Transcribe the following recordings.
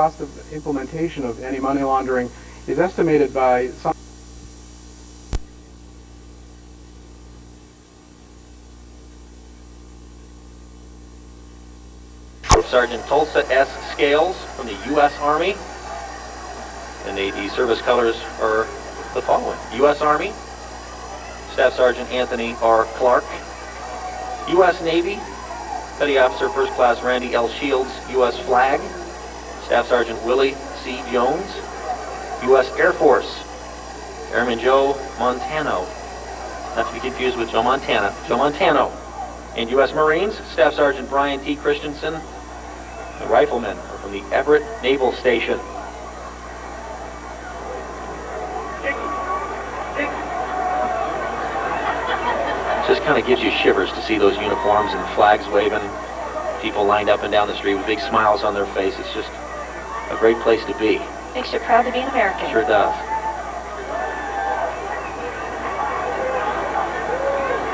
cost of implementation of anti-money laundering is estimated by some. Sergeant Tulsa S. Scales from the U.S. Army, and the service colors are the following: U.S. Army, Staff Sergeant Anthony R. Clark; U.S. Navy, Petty Officer First Class Randy L. Shields, U.S. Flag; Staff Sergeant Willie C. Jones; U.S. Air Force, Airman Joe Montano, not to be confused with Joe Montana, Joe Montano; and U.S. Marines, Staff Sergeant Brian T. Christensen. The riflemen are from the Everett Naval Station. Just kind of gives you shivers to see those uniforms and flags waving, people lined up and down the street with big smiles on their face. It's just a great place to be. Makes you proud to be an American. Sure does.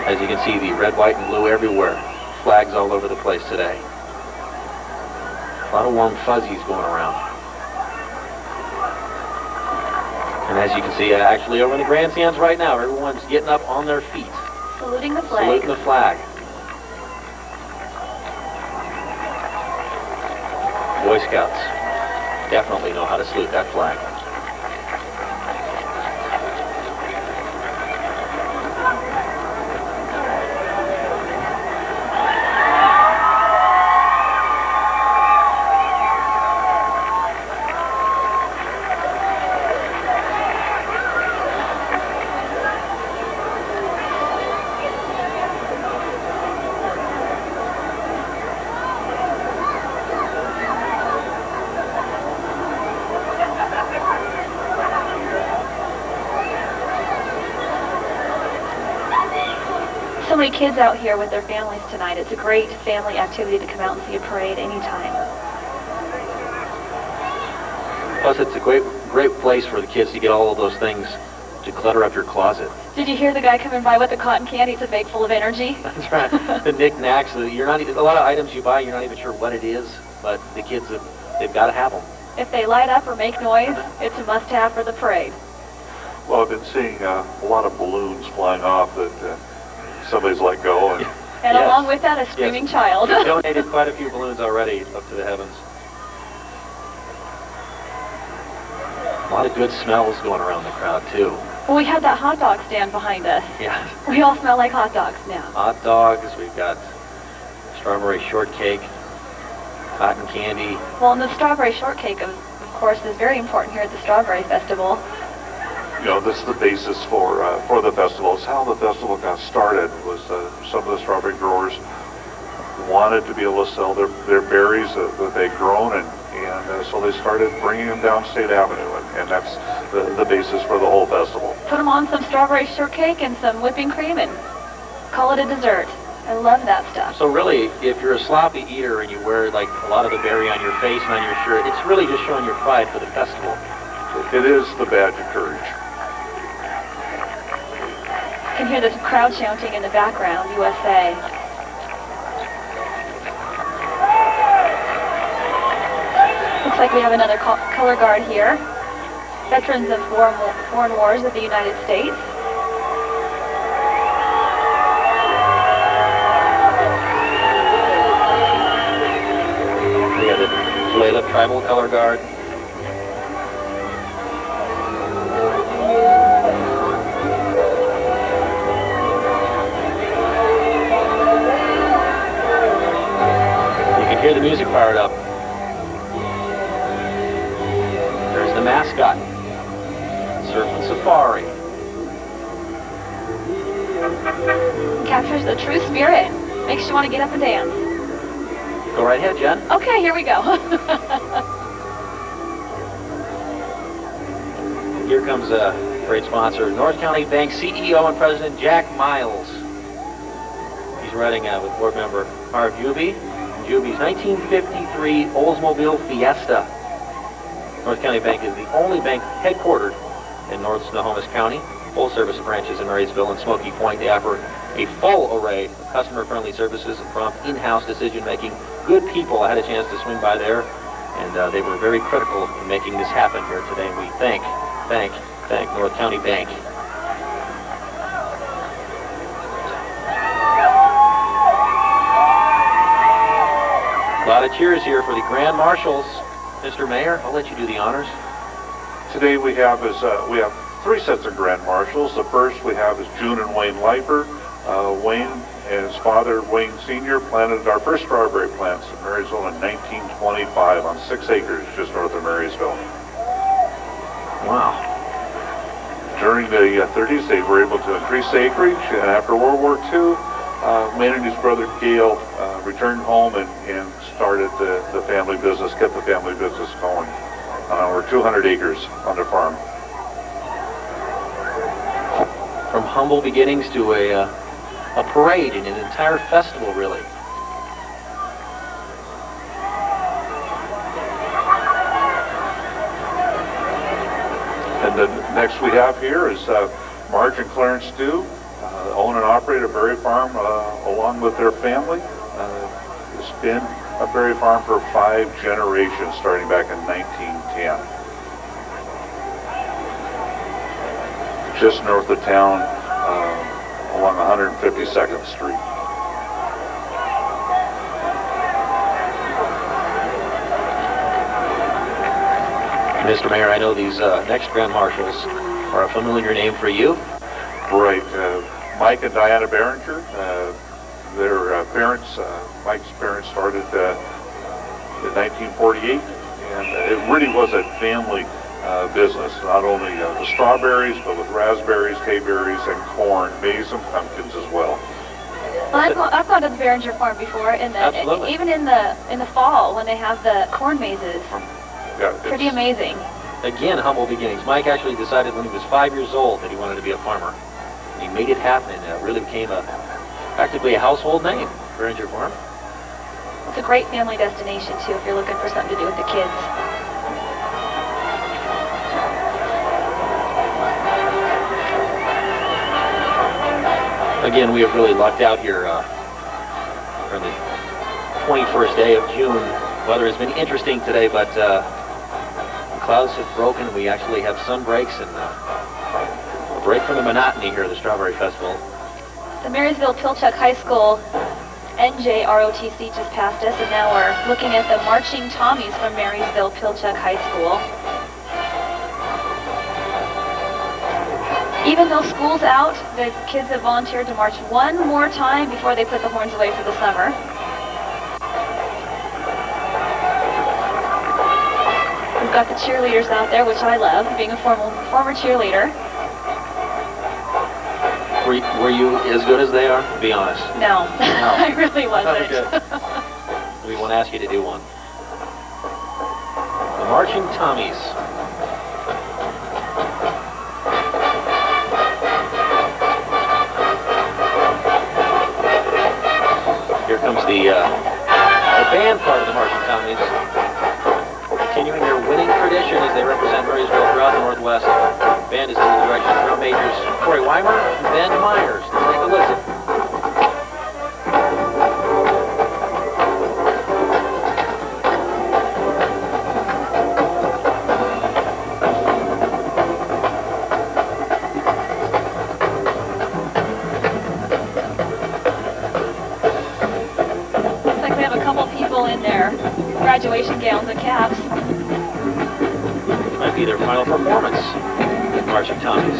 As you can see, the red, white, and blue everywhere. Flags all over the place today. A lot of warm fuzzies going around. And as you can see, actually over in the grandstands right now, everyone's getting up on their feet. Saluting the flag. Saluting the flag. Boy Scouts definitely know how to salute that flag. So many kids out here with their families tonight. It's a great family activity to come out and see a parade anytime. Plus, it's a great place for the kids to get all of those things to clutter up your closet. Did you hear the guy coming by with the cotton candy? It's a bag full of energy. That's right. The knickknacks. You're not. A lot of items you buy, you're not even sure what it is, but the kids, they've got to have them. If they light up or make noise, it's a must-have for the parade. Well, I've been seeing a lot of balloons flying off that somebody's let go. And yes. Along with that, a screaming child. We've donated quite a few balloons already up to the heavens. A lot of good smells going around the crowd, too. Well, we have that hot dog stand behind us. Yeah. We all smell like hot dogs now. Hot dogs, we've got strawberry shortcake, cotton candy. Well, and the strawberry shortcake, of course, is very important here at the Strawberry Festival. you know, this is the basis for the festival. It's how the festival got started. Was some of the strawberry growers wanted to be able to sell their berries that they'd grown, and so they started bringing them down State Avenue, and that's the basis for the whole festival. Put them on some strawberry shortcake and some whipping cream and call it a dessert. I love that stuff. So really, if you're a sloppy eater and you wear like a lot of the berry on your face and on your shirt, it's really just showing your pride for the festival. It is the badge of courage. You can hear the crowd chanting in the background, USA. Looks like we have another color guard here. Veterans of foreign wars of the United States. We have the Tulalip Tribal Color Guard. You can hear the music fired up. There's the mascot, Surfing Safari. Captures the true spirit. Makes you want to get up and dance. Go right ahead, Jen. Okay, here we go. Here comes a great sponsor, North County Bank CEO and President Jack Miles. He's riding with board member Harv Juby. Juby's 1953 Oldsmobile Fiesta. North County Bank is the only bank headquartered in North Snohomish County. Full-service branches in Marysville and Smoky Point. They offer a full array of customer-friendly services and prompt in-house decision-making. Good people. I had a chance to swing by there And they were very critical in making this happen here today. We thank North County Bank. A lot of cheers here for the Grand Marshals. Mr. Mayor, I'll let you do the honors. Today we have three sets of Grand Marshals. The first we have is June and Wayne Leiper. Wayne and his father, Wayne Sr., planted our first strawberry plants in Marysville in 1925 on 6 acres just north of Marysville. Wow. During the 30s, they were able to increase the acreage, and after World War II, Wayne and his brother Gail returned home and started the family business, kept the family business going. Over 200 acres on the farm. From humble beginnings to a parade and an entire festival, really. And the next we have here is Marge and Clarence Dew, own and operate a berry farm along with their family. It's been a berry farm for 5 generations, starting back in 1910. Just north of town, along 152nd Street. Mr. Mayor, I know these next Grand Marshals are a familiar name for you. Right. Mike and Diana Behringer, their parents, Mike's parents started in 1948, and it really was a family business, not only the strawberries, but with raspberries, hayberries, and corn, maize, and pumpkins as well. Well, I've gone to the Behringer farm before, and even in the fall when they have the corn mazes. Yeah, pretty amazing. Again, humble beginnings. Mike actually decided when he was 5 years old that he wanted to be a farmer. He made it happen, and it really became practically a household name, Behringer Farm. It's a great family destination, too, if you're looking for something to do with the kids. Again, we have really lucked out here on the 21st day of June. Weather has been interesting today, but the clouds have broken. We actually have sun breaks and a break from the monotony here at the Strawberry Festival. The Marysville Pilchuck High School NJROTC just passed us, and now we're looking at the Marching Tommies from Marysville Pilchuck High School. Even though school's out, the kids have volunteered to march one more time before they put the horns away for the summer. We've got the cheerleaders out there, which I love, being a former cheerleader. Were you as good as they are? Be honest. No, I really wasn't. Okay. We won't ask you to do one. The Marching Tommies. Here comes the band part of the Marching Tommies, continuing their winning tradition as they represent Marysville throughout the Northwest. The band is under the direction of drum majors Corey Weimer and Ben Myers. Let's take a listen. In their graduation gowns and caps. Might be their final performance with Marching Tommies.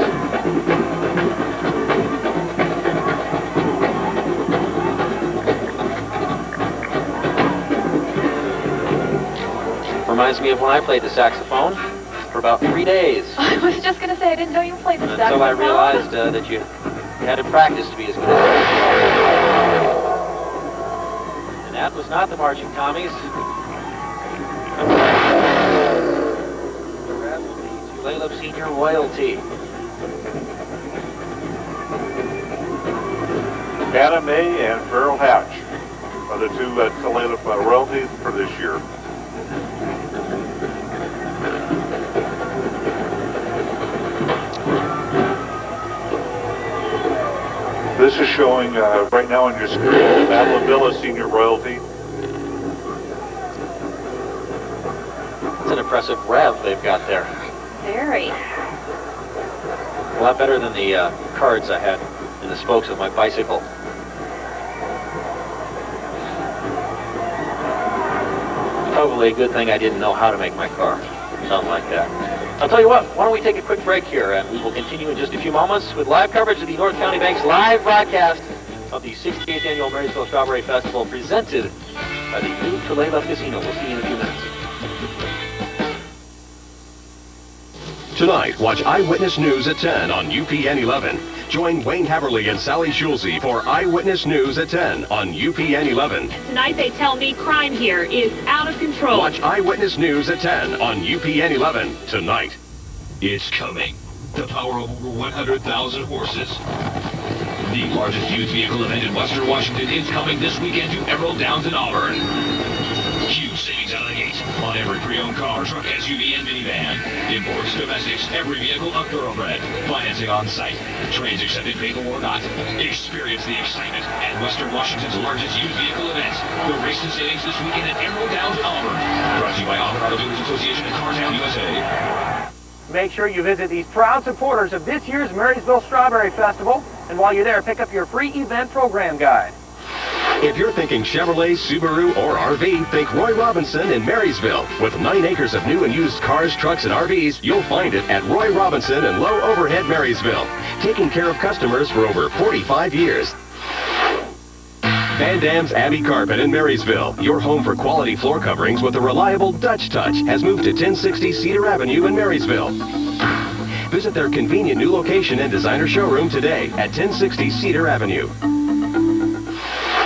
Reminds me of when I played the saxophone for about 3 days. I was just going to say, I didn't know you played the saxophone. Until I realized that you had to practice to be as good as you. That was not the Marching Tommies. That was the Tulalip Senior Royalty. Anna Mae and Farrell Hatch are the two Tulalip royalties for this year. This is showing right now on your screen Madeline Villa Senior Royalty. impressive rev they've got there. Very. A lot better than the cards I had in the spokes of my bicycle. Probably a good thing I didn't know how to make my car. Something like that. I'll tell you what, why don't we take a quick break here, and we will continue in just a few moments with live coverage of the North County Bank's live broadcast of the 68th Annual Marysville Strawberry Festival, presented by the new Tulalip Casino. We'll see you in a few minutes. Tonight, watch Eyewitness News at 10 on UPN 11. Join Wayne Haverly and Sally Schulze for Eyewitness News at 10 on UPN 11. Tonight they tell me crime here is out of control. Watch Eyewitness News at 10 on UPN 11 tonight. It's coming. The power of over 100,000 horses. The largest youth vehicle event in Western Washington is coming this weekend to Emerald Downs in Auburn. Huge savings out of the gate on every pre-owned car, truck, SUV, and minivan. Imports, domestics, every vehicle a thoroughbred. Financing on site. Trades accepted, vehicle or not. Experience the excitement at Western Washington's largest used vehicle event. The race to savings this weekend at Emerald Downs, Auburn. Brought to you by Auburn Auto Dealers Association and Cartown, USA. Make sure you visit these proud supporters of this year's Marysville Strawberry Festival. And while you're there, pick up your free event program guide. If you're thinking Chevrolet, Subaru, or RV, think Roy Robinson in Marysville. With 9 acres of new and used cars, trucks, and RVs, you'll find it at Roy Robinson in Low Overhead, Marysville. Taking care of customers for over 45 years. Van Dam's Abbey Carpet in Marysville. Your home for quality floor coverings with a reliable Dutch touch has moved to 1060 Cedar Avenue in Marysville. Visit their convenient new location and designer showroom today at 1060 Cedar Avenue.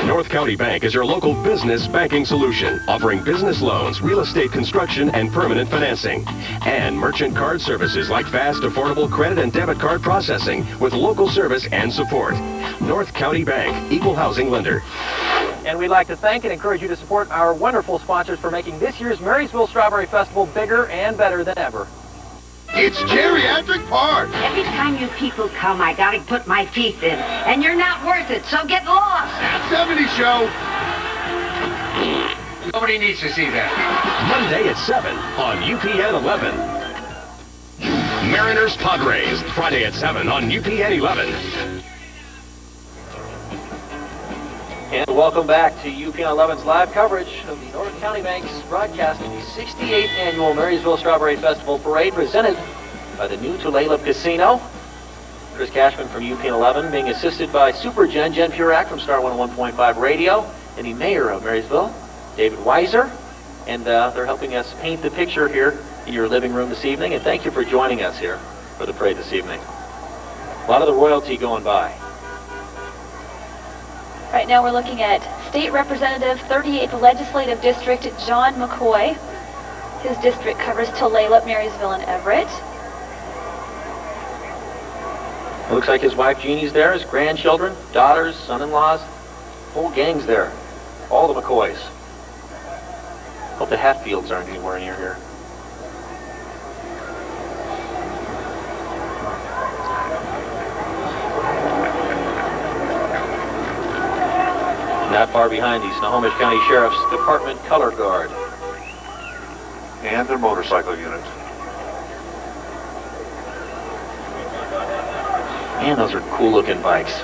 North County Bank is your local business banking solution, offering business loans, real estate construction, and permanent financing. And merchant card services like fast, affordable credit and debit card processing with local service and support. North County Bank, equal housing lender. And we'd like to thank and encourage you to support our wonderful sponsors for making this year's Marysville Strawberry Festival bigger and better than ever. It's Geriatric Park. Every time you people come, I gotta put my teeth in. And you're not worth it, so get lost. At 70 show. Nobody needs to see that. Monday at 7 on UPN 11. Mariners Padres, Friday at 7 on UPN 11. And welcome back to UPN 11's live coverage of the North County Bank's broadcast of the 68th Annual Marysville Strawberry Festival Parade, presented by the new Tulalip Casino. Chris Cashman from UPN 11 being assisted by Super Jen Purak from Star 101.5 Radio, and the mayor of Marysville, David Weiser. And they're helping us paint the picture here in your living room this evening. And thank you for joining us here for the parade this evening. A lot of the royalty going by. Right now we're looking at State Representative 38th Legislative District John McCoy. His district covers Tulalip, Marysville, and Everett. It looks like his wife Jeannie's there, his grandchildren, daughters, son-in-laws, whole gang's there. All the McCoys. Hope the Hatfields aren't anywhere near here. Not far behind, the Snohomish County Sheriff's Department Color Guard. And their motorcycle unit. Man, those are cool-looking bikes.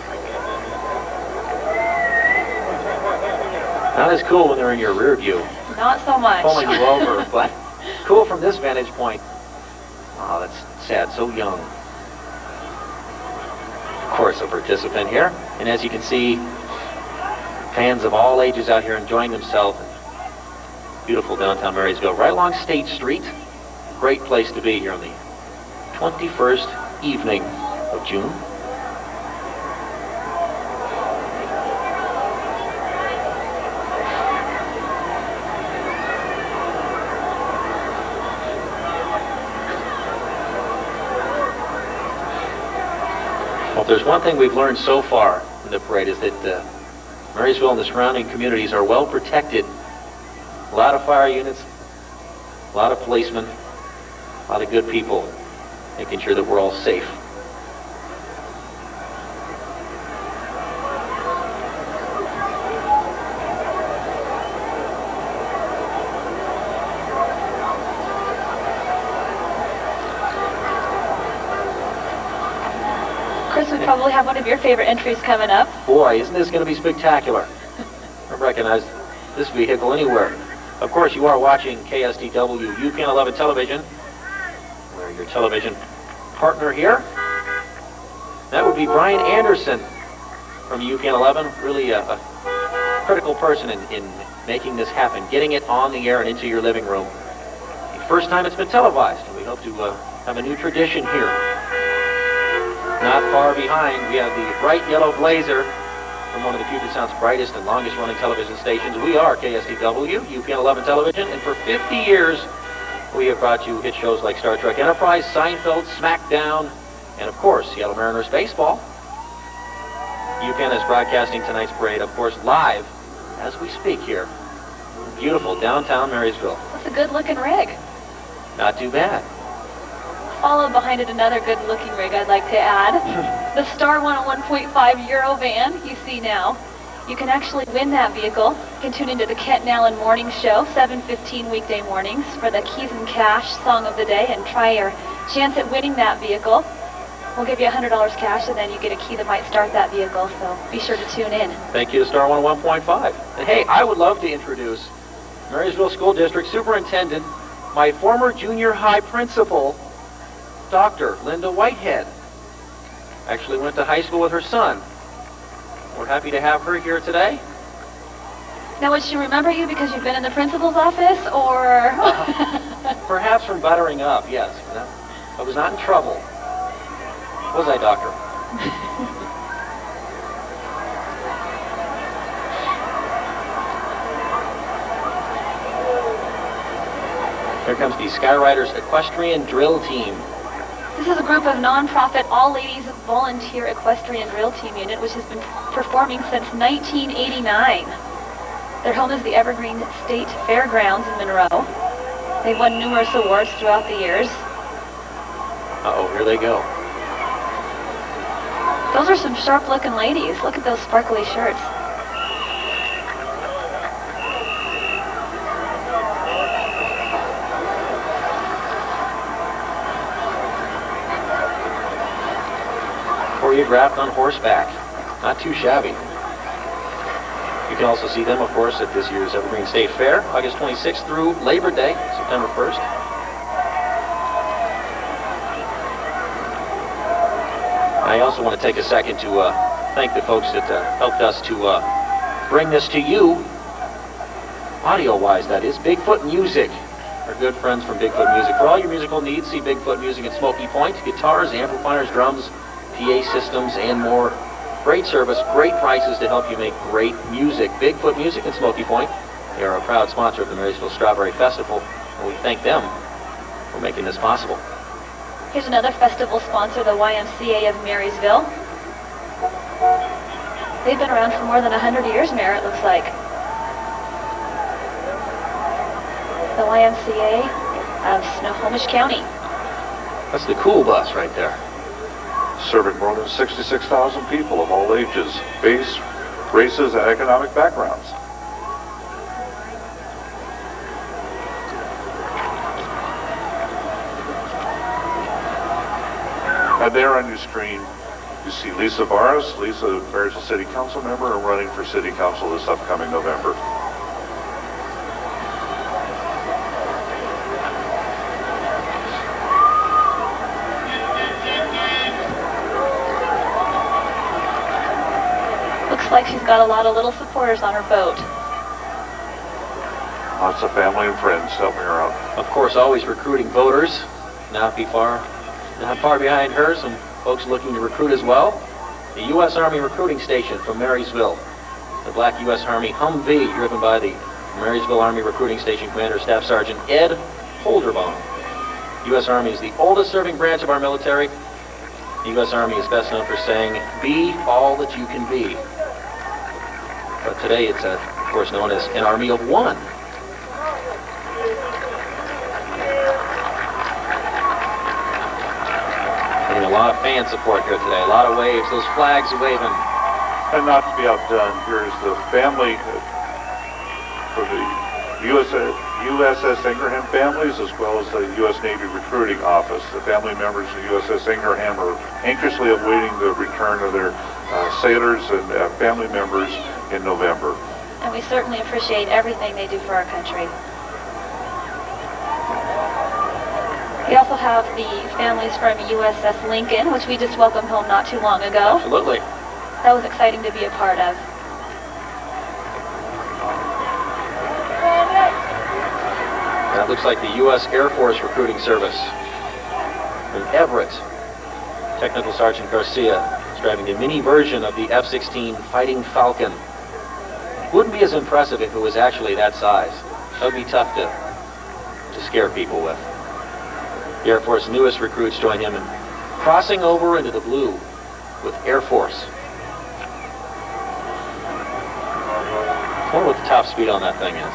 Not as cool when they're in your rear view, Not so much. pulling you over, but cool from this vantage point. Oh, that's sad, so young. Of course, a participant here, and as you can see, fans of all ages out here enjoying themselves. Beautiful downtown Marysville, right along State Street. Great place to be here on the 21st evening of June. Well, if there's one thing we've learned so far in the parade is that Marysville and the surrounding communities are well protected. A lot of fire units, a lot of policemen, a lot of good people making sure that we're all safe. probably have one of your favorite entries coming up. Boy, isn't this going to be spectacular. I recognize this vehicle anywhere. Of course, you are watching KSTW UPN 11 television. We're your television partner here. That would be Brian Anderson from UPN 11. Really a critical person in making this happen, getting it on the air and into your living room. The first time it's been televised, and we hope to have a new tradition here. Not far behind, we have the bright yellow blazer from one of the Puget Sound's brightest and longest running television stations. We are KSTW, UPN 11 television, and for 50 years, we have brought you hit shows like Star Trek Enterprise, Seinfeld, SmackDown, and of course, Seattle Mariners baseball. UPN is broadcasting tonight's parade, of course, live as we speak here. Beautiful downtown Marysville. That's a good-looking rig. Not too bad. Followed behind it another good-looking rig I'd like to add. The Star 101.5 Euro van you see now. You can actually win that vehicle. You can tune into the Kent and Allen Morning Show, 7:15 weekday mornings, for the Keys and Cash Song of the Day, and try your chance at winning that vehicle. We'll give you $100 cash, and then you get a key that might start that vehicle, so be sure to tune in. Thank you to Star 101.5. And hey, I would love to introduce Marysville School District Superintendent, my former junior high principal, Dr. Linda Whitehead. Actually went to high school with her son. We're happy to have her here today. Now, would she remember you because you've been in the principal's office, or? Perhaps from buttering up, yes. I was not in trouble. Was I, Doctor? Here comes the Skyriders Equestrian Drill Team. This is a group of non-profit, all-ladies volunteer equestrian drill team unit, which has been performing since 1989. Their home is the Evergreen State Fairgrounds in Monroe. They've won numerous awards throughout the years. Uh-oh, here they go. Those are some sharp-looking ladies. Look at those sparkly shirts. Choreographed on horseback. Not too shabby. You can also see them, of course, at this year's Evergreen State Fair, August 26th through Labor Day, September 1st. I also want to take a second to thank the folks that helped us to bring this to you, audio-wise, that is, Bigfoot Music. Our good friends from Bigfoot Music. For all your musical needs, see Bigfoot Music at Smoky Point. Guitars, amplifiers, drums, PA systems, and more. Great service, great prices to help you make great music. Bigfoot Music in Smoky Point. They are a proud sponsor of the Marysville Strawberry Festival, and we thank them for making this possible. Here's another festival sponsor, the YMCA of Marysville. They've been around for more than 100 years, Mayor, it looks like. The YMCA of Snohomish County. That's the cool bus right there. Serving more than 66,000 people of all ages, base, races, and economic backgrounds. And there on your screen, you see Lisa Barras. Lisa, Marysville City Council member and running for City Council this upcoming November. Looks like she's got a lot of little supporters on her boat. Lots of family and friends helping her out. Of course, always recruiting voters. Not far behind her, some folks looking to recruit as well. The U.S. Army recruiting station from Marysville. The black U.S. Army Humvee, driven by the Marysville Army Recruiting Station Commander, Staff Sergeant Ed Holderbaum. U.S. Army is the oldest serving branch of our military. The U.S. Army is best known for saying, "Be all that you can be." But today it's, of course, known as an Army of One. And a lot of fan support here today. A lot of waves, those flags waving. And not to be outdone, here's the family for the USS Ingraham families as well as the U.S. Navy Recruiting Office. The family members of USS Ingraham are anxiously awaiting the return of their sailors and family members in November. And we certainly appreciate everything they do for our country. We also have the families from USS Lincoln, which we just welcomed home not too long ago. Absolutely. That was exciting to be a part of. That looks like the U.S. Air Force Recruiting Service. In Everett, Technical Sergeant Garcia is driving a mini version of the F-16 Fighting Falcon. Wouldn't be as impressive if it was actually that size. That would be tough to scare people with. The Air Force newest recruits join him in crossing over into the blue with Air Force. I wonder what the top speed on that thing is.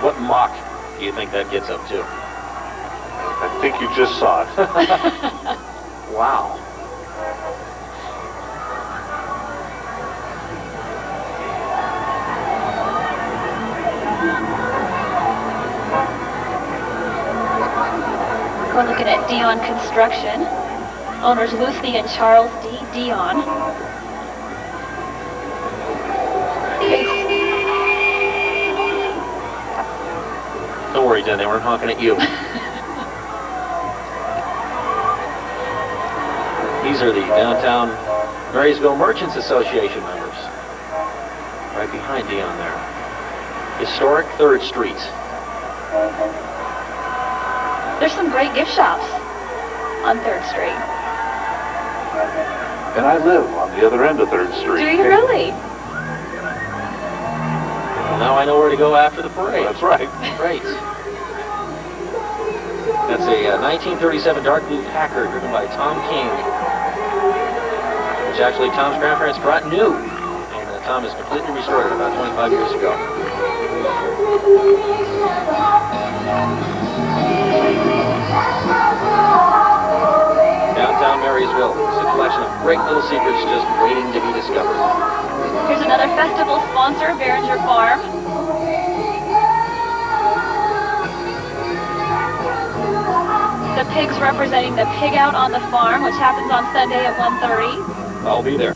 What Mach do you think that gets up to? I think you just saw it. Wow. We're looking at Dion Construction. Owners Lucy and Charles D. Dion. Don't worry, Jen, they weren't honking at you. These are the downtown Marysville Merchants Association members. Right behind Dion there. Historic 3rd Street. There's some great gift shops on 3rd Street. And I live on the other end of 3rd Street. Do you really? Well, now I know where to go after the parade. That's right. Great. That's a 1937 dark blue Packard driven by Tom King, which actually Tom's grandparents brought new. And Tom has completely restored it about 25 years ago. Downtown Marysville is a collection of great little secrets just waiting to be discovered. Here's another festival sponsor, Behringer Farm. The pigs representing the pig out on the farm, which happens on Sunday at 1:30. I'll be there.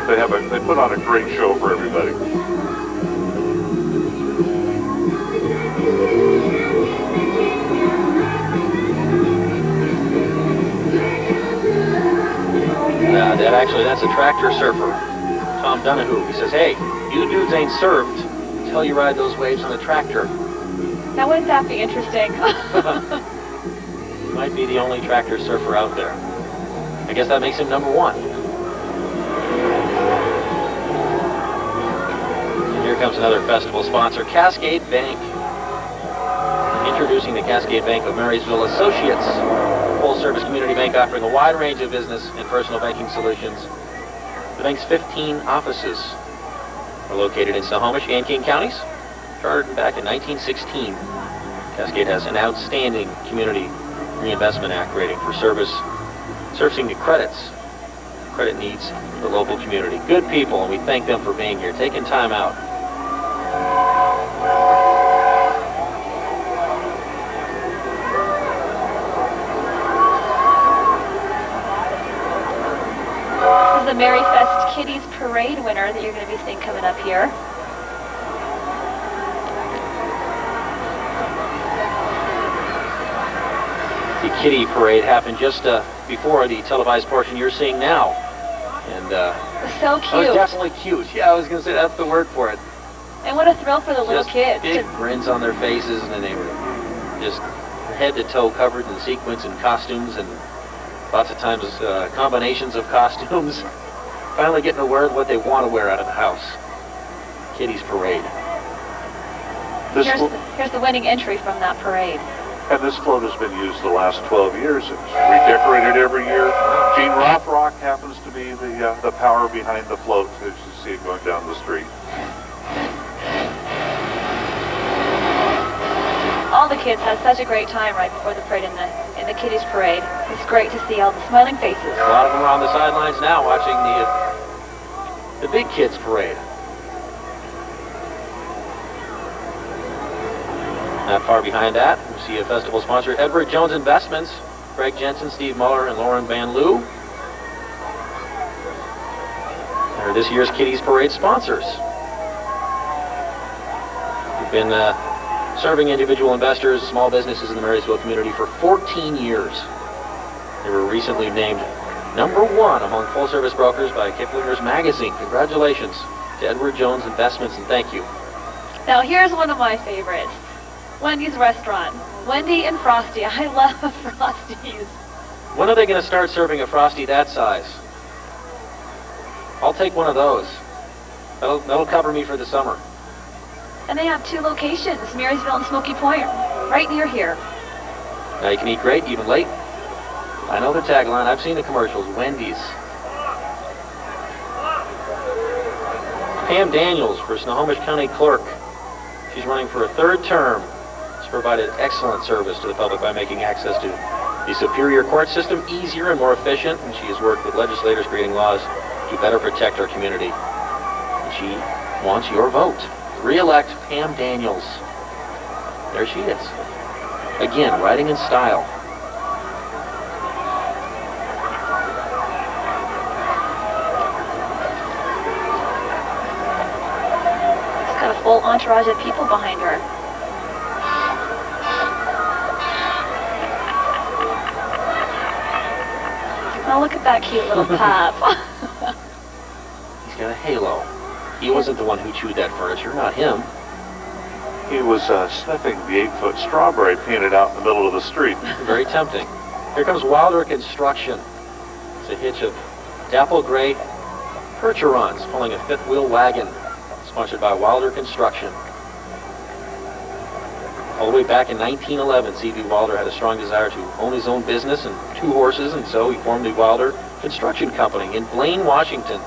They put on a great show for everybody. That's a tractor surfer, Tom Donahue. He says, hey, you dudes ain't surfed until you ride those waves on the tractor. Now wouldn't that be interesting? Might be the only tractor surfer out there. I guess that makes him number one. And here comes another festival sponsor, Cascade Bank. Introducing the Cascade Bank of Marysville Associates, full-service community bank offering a wide range of business and personal banking solutions. The bank's 15 offices are located in Snohomish and King counties. Chartered back in 1916, Cascade has an outstanding Community Reinvestment Act rating for servicing the credit needs of the local community. Good people, and we thank them for being here, taking time out. This is the Merry Fest Kiddies Parade winner that you're going to be seeing coming up here. The Kiddie Parade happened just before the televised portion you're seeing now. And so cute. It was definitely cute. Yeah, I was going to say that's the word for it. And what a thrill for the little Just kids. Big grins on their faces, and they were just head to toe covered in sequins and costumes, and lots of times combinations of costumes. Finally getting to wear what they want to wear out of the house. Kiddie's Parade. Here's the winning entry from that parade. And this float has been used the last 12 years. It's redecorated every year. Gene Rothrock happens to be the power behind the float as you see it going down the street. All the kids had such a great time right before the parade in the Kiddies Parade. It's great to see all the smiling faces. A lot of them are on the sidelines now watching the big kids parade. Not far behind that, we see a festival sponsor, Edward Jones Investments, Greg Jensen, Steve Muller, and Lauren Van Loo. They're this year's Kitties Parade sponsors. We've been serving individual investors, small businesses in the Marysville community for 14 years. They were recently named #1 among full-service brokers by Kiplinger's Magazine. Congratulations to Edward Jones Investments, and thank you. Now here's one of my favorites. Wendy's restaurant. Wendy and Frosty. I love Frosties. When are they going to start serving a Frosty that size? I'll take one of those. That'll cover me for the summer. And they have 2 locations, Marysville and Smoky Point, right near here. Now you can eat great, even late. I know the tagline. I've seen the commercials. Wendy's. Pam Daniels for Snohomish County Clerk. She's running for a 3rd term. She's provided excellent service to the public by making access to the Superior Court system easier and more efficient, and she has worked with legislators creating laws to better protect our community. And she wants your vote. Re-elect Pam Daniels. There she is. Again, riding in style. She's got a full entourage of people behind her. Oh, look at that cute little pup. He's got a halo. He wasn't the one who chewed that furniture, not him. He was sniffing the 8-foot strawberry painted out in the middle of the street. Very tempting. Here comes Wilder Construction. It's a hitch of dapple gray Percherons pulling a 5th-wheel wagon, sponsored by Wilder Construction. All the way back in 1911, C.B. Wilder had a strong desire to own his own business and 2 horses, and so he formed the Wilder Construction Company in Blaine, Washington.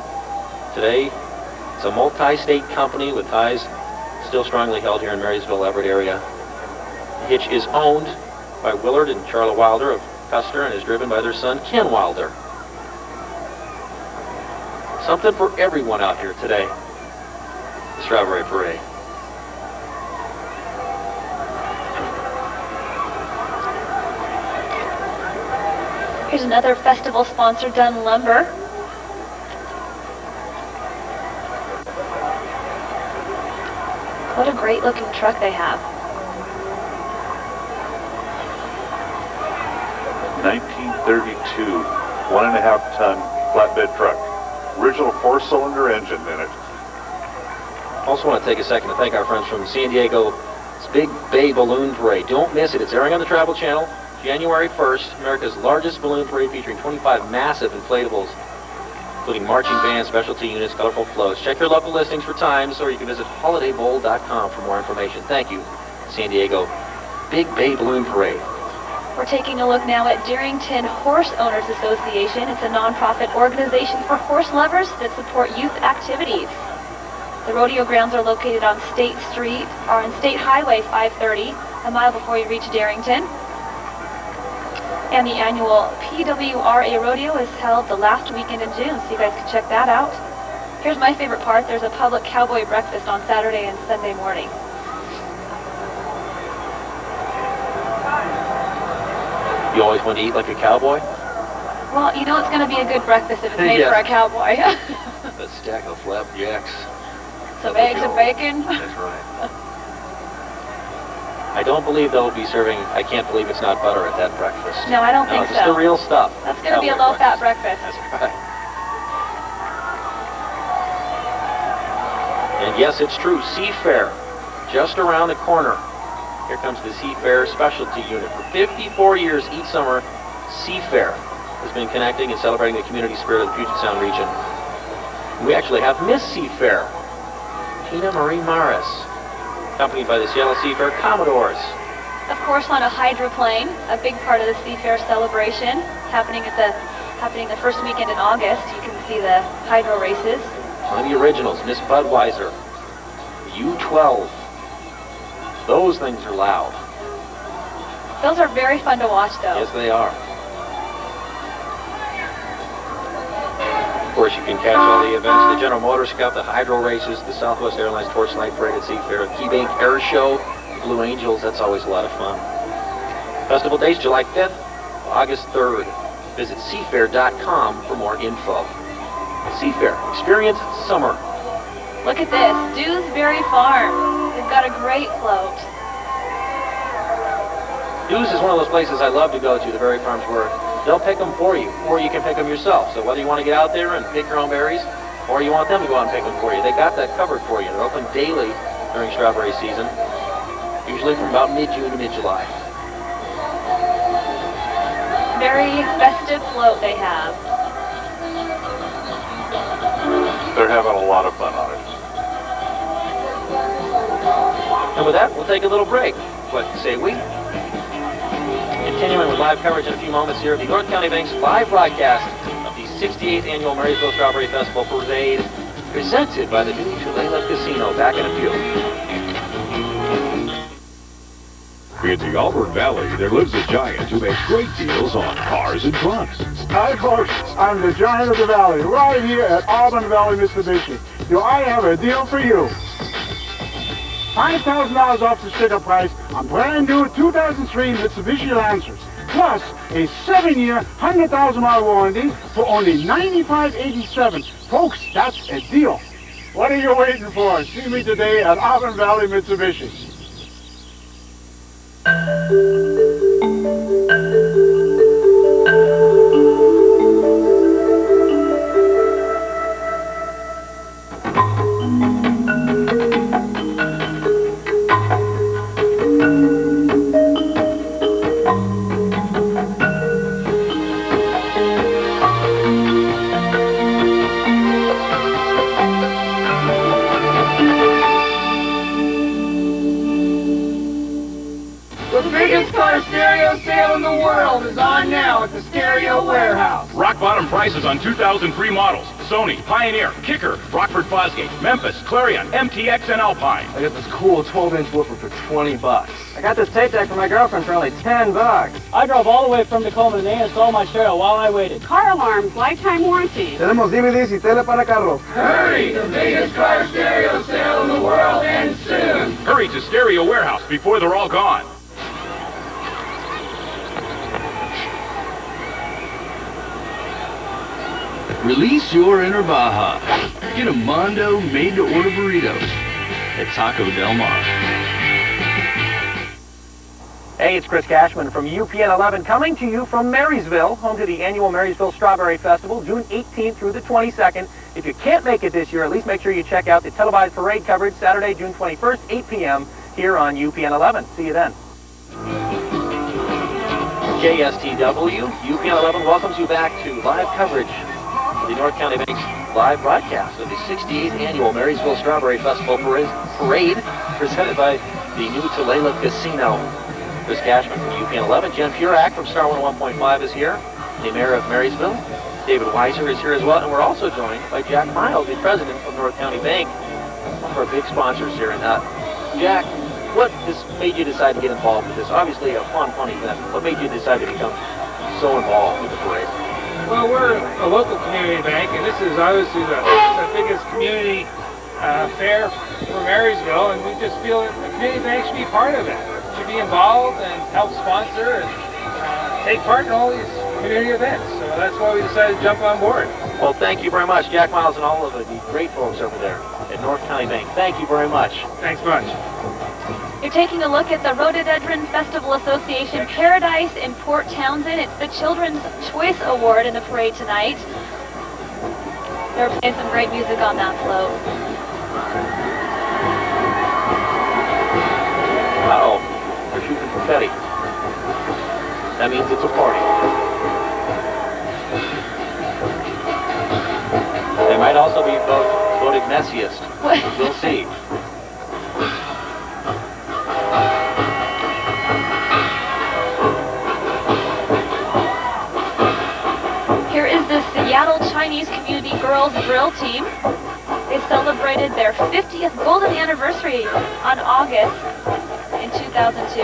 Today, it's a multi-state company with ties still strongly held here in Marysville, Everett area. The hitch is owned by Willard and Charla Wilder of Custer and is driven by their son, Ken Wilder. Something for everyone out here today. The Strawberry Parade. Here's another festival sponsor, Dunn Lumber. What a great looking truck they have. 1932, 1.5-ton flatbed truck. Original 4-cylinder engine in it. Also want to take a second to thank our friends from San Diego's Big Bay Balloon Parade. Don't miss it. It's airing on the Travel Channel. January 1st, America's largest balloon parade featuring 25 massive inflatables, including marching bands, specialty units, colorful floats. Check your local listings for times, or you can visit holidaybowl.com for more information. Thank you, San Diego Big Bay Balloon Parade. We're taking a look now at Darrington Horse Owners Association. It's a nonprofit organization for horse lovers that support youth activities. The rodeo grounds are located on State Street, or on State Highway 530, a mile before you reach Darrington. And the annual PWRA Rodeo is held the last weekend in June, so you guys can check that out. Here's my favorite part. There's a public cowboy breakfast on Saturday and Sunday morning. You always want to eat like a cowboy? Well, you know it's going to be a good breakfast if it's made Yes. for a cowboy. A stack of flapjacks. Some eggs and bacon. That's right. I don't believe they'll be serving, I can't believe it's not butter at that breakfast. No, I don't think It's the so. real stuff. That's going to be a Cowboy low-fat breakfast. That's right. And yes, it's true, Seafair, just around the corner. Here comes the Seafair Specialty Unit. For 54 years each summer, Seafair has been connecting and celebrating the community spirit of the Puget Sound region. We actually have Miss Seafair, Tina Marie Morris, accompanied by the Seattle Seafair Commodores. Of course, on a hydroplane, a big part of the Seafair celebration, happening the first weekend in August. You can see the hydro races. One of the originals, Miss Budweiser, U-12. Those things are loud. Those are very fun to watch, though. Yes, they are. Of course, you can catch all the events, the General Motors Cup, the hydro races, the Southwest Airlines Torch Light Parade at Seafair, the Key Bank Air Show, the Blue Angels, that's always a lot of fun. Festival dates, July 5th, August 3rd. Visit seafair.com for more info. Seafair, experience summer. Look at this, Dewsbury Farm. They've got a great float. Dews is one of those places I love to go to, the berry farms where they'll pick them for you, or you can pick them yourself. So whether you want to get out there and pick your own berries, or you want them to go out and pick them for you, they got that covered for you. They're open daily during strawberry season, usually from about mid-June to mid-July. Very festive float they have. They're having a lot of fun on it. And with that, we'll take a little break. What say we? Continuing with live coverage in a few moments here of the North County Bank's live broadcast of the 68th Annual Marysville Strawberry Festival Parade, presented by the new Tulalip Casino. Back in a few. In the Auburn Valley, there lives a giant who makes great deals on cars and trucks. Hi folks, I'm the giant of the valley, right here at Auburn Valley Mitsubishi. Do I have a deal for you? $5,000 off the sticker price on brand new 2003 Mitsubishi Lancers, plus a 7-year, 100,000-mile warranty for only $95.87. Folks, that's a deal. What are you waiting for? See me today at Auburn Valley Mitsubishi. The biggest car stereo sale in the world is on now at the Stereo Warehouse. Rock bottom prices on 2003 models. Sony, Pioneer, Kicker, Rockford Fosgate, Memphis, Clarion, MTX, and Alpine. I got this cool 12-inch woofer for 20 bucks. I got this tape deck for my girlfriend for only 10 bucks. I drove all the way from Tacoma and they installed my stereo while I waited. Car alarms, lifetime warranty. Tenemos DVDs y tele para carros. Hurry! The biggest car stereo sale in the world ends soon. Hurry to Stereo Warehouse before they're all gone. Release your inner Baja. Get a Mondo made-to-order burritos at Taco Del Mar. Hey, it's Chris Cashman from UPN 11 coming to you from Marysville, home to the annual Marysville Strawberry Festival, June 18th through the 22nd. If you can't make it this year, at least make sure you check out the televised parade coverage Saturday, June 21st, 8 p.m. here on UPN 11. See you then. KSTW, UPN 11 welcomes you back to live coverage of the North County Bank's live broadcast of the 68th Annual Marysville Strawberry Festival Parade, presented by the new Tulalip Casino. Chris Cashman from UPN 11. Jen Furak from Star 101.5 is here. The Mayor of Marysville, David Weiser, is here as well. And we're also joined by Jack Miles, the President of North County Bank, one of our big sponsors here. And Jack, what made you decide to get involved with this? Obviously a fun event. What made you decide to become so involved with the parade? Well, we're a local community bank, and this is obviously the biggest community fair for Marysville, and we just feel that the community bank should be part of it. Should be involved and help sponsor and take part in all these community events. So that's why we decided to jump on board. Well, thank you very much, Jack Miles and all of the great folks over there at North County Bank. Thank you very much. Thanks much. You're taking a look at the Rhododendron Festival Association Paradise in Port Townsend. It's the Children's Choice Award in the parade tonight. They're playing some great music on that float. Uh-oh, they're shooting confetti. That means it's a party. They might also be voted messiest. We'll see. Here is the Seattle Chinese Community Girls Drill Team. They celebrated their 50th golden anniversary on August in 2002.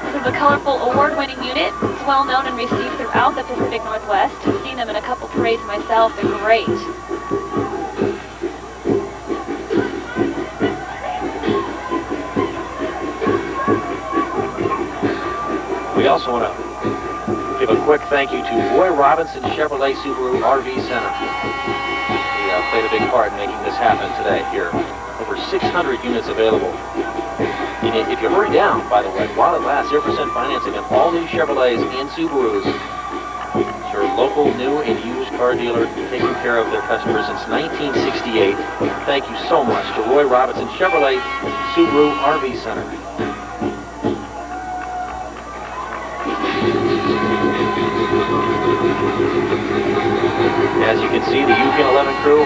This is a colorful award-winning unit. It's well known and received throughout the Pacific Northwest. I've seen them in a couple parades myself. They're great. We also want to give a quick thank you to Roy Robinson Chevrolet Subaru RV Center. He played a big part in making this happen today here. Over 600 units available. And if you hurry down, by the way, while it lasts, 0% financing on all new Chevrolets and Subarus. It's your local new and used car dealer taking care of their customers since 1968. Thank you so much to Roy Robinson Chevrolet Subaru RV Center. As you can see, the UPN11 crew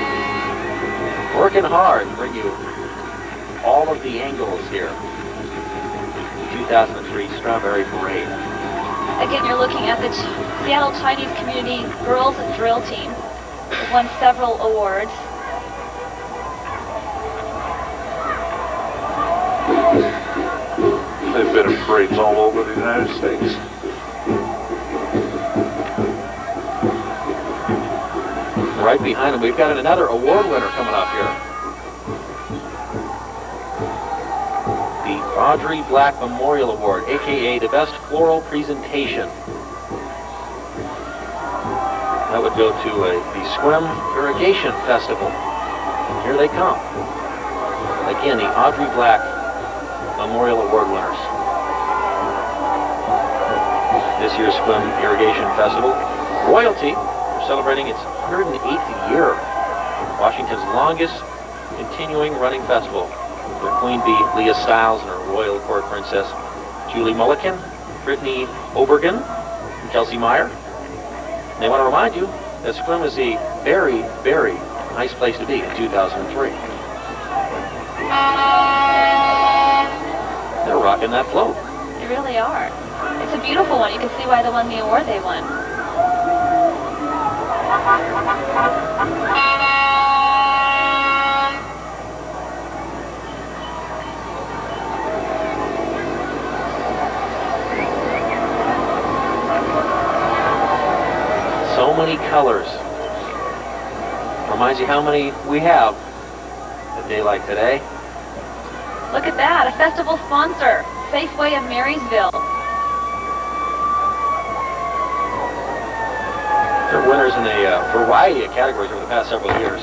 working hard to bring you all of the angles here. 2003 Strawberry Parade. Again, you're looking at the Seattle Chinese Community Girls Drill Team. They've won several awards. They've been in parades all over the United States. Right behind them, we've got another award winner coming up here. The Audrey Black Memorial Award, aka the Best Floral Presentation. That would go to the Swim Irrigation Festival. And here they come. Again, the Audrey Black Memorial Award winners. This year's Swim Irrigation Festival. Royalty, we're celebrating its 108th year. Washington's longest continuing running festival. With Queen Bee Leah Stiles and her royal court princess Julie Mulliken, Brittany Obergen, and Kelsey Meyer. And they want to remind you that Swim is a very, very nice place to be in 2003. They're rocking that float. They really are. It's a beautiful one. You can see why they won the award they won. So many colors. Reminds you how many we have a day like today. Look at that, a festival sponsor, Safeway of Marysville. They're winners in a variety of categories over the past several years.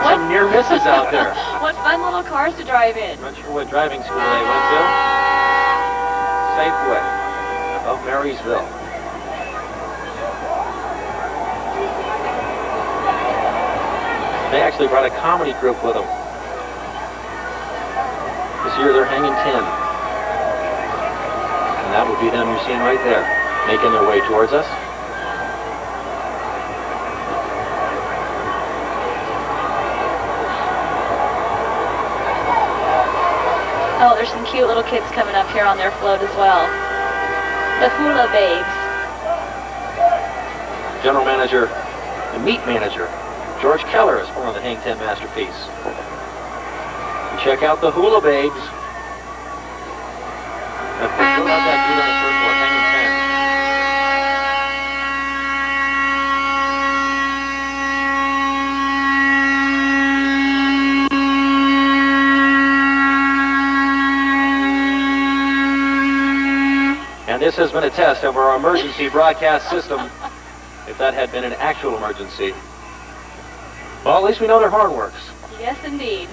Some near misses out there. What fun little cars to drive in. Not sure what driving school they went to. Safeway of Marysville. They actually brought a comedy group with them. This year they're hanging 10. And that would be them you're seeing right there, making their way towards us. Oh, there's some cute little kids coming up here on their float as well. The Hula Babes. General Manager, the Meat Manager, George Keller is one of the Hang 10 masterpiece. And check out the Hula Babes. And fill out that dude on the surfboard, Hanging 10. And this has been a test of our emergency broadcast system, if that had been an actual emergency. Well, at least we know their horn works. Yes, indeed.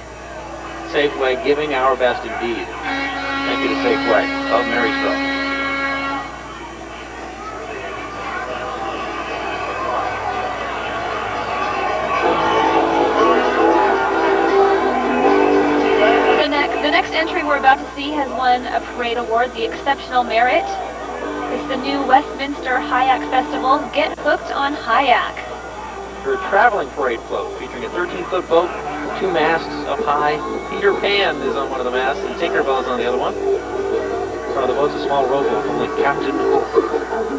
Safeway giving our best indeed. Thank you to Safeway of Marysville. The next entry we're about to see has won a parade award, the Exceptional Merit. It's the new Westminster Hayak Festival, Get Hooked on Hayak. For a traveling parade float featuring a 13-foot boat, 2 masts up high. Peter Pan is on one of the masts and Tinkerbell is on the other one. In front of the boat's a small rowboat from the Captain Hook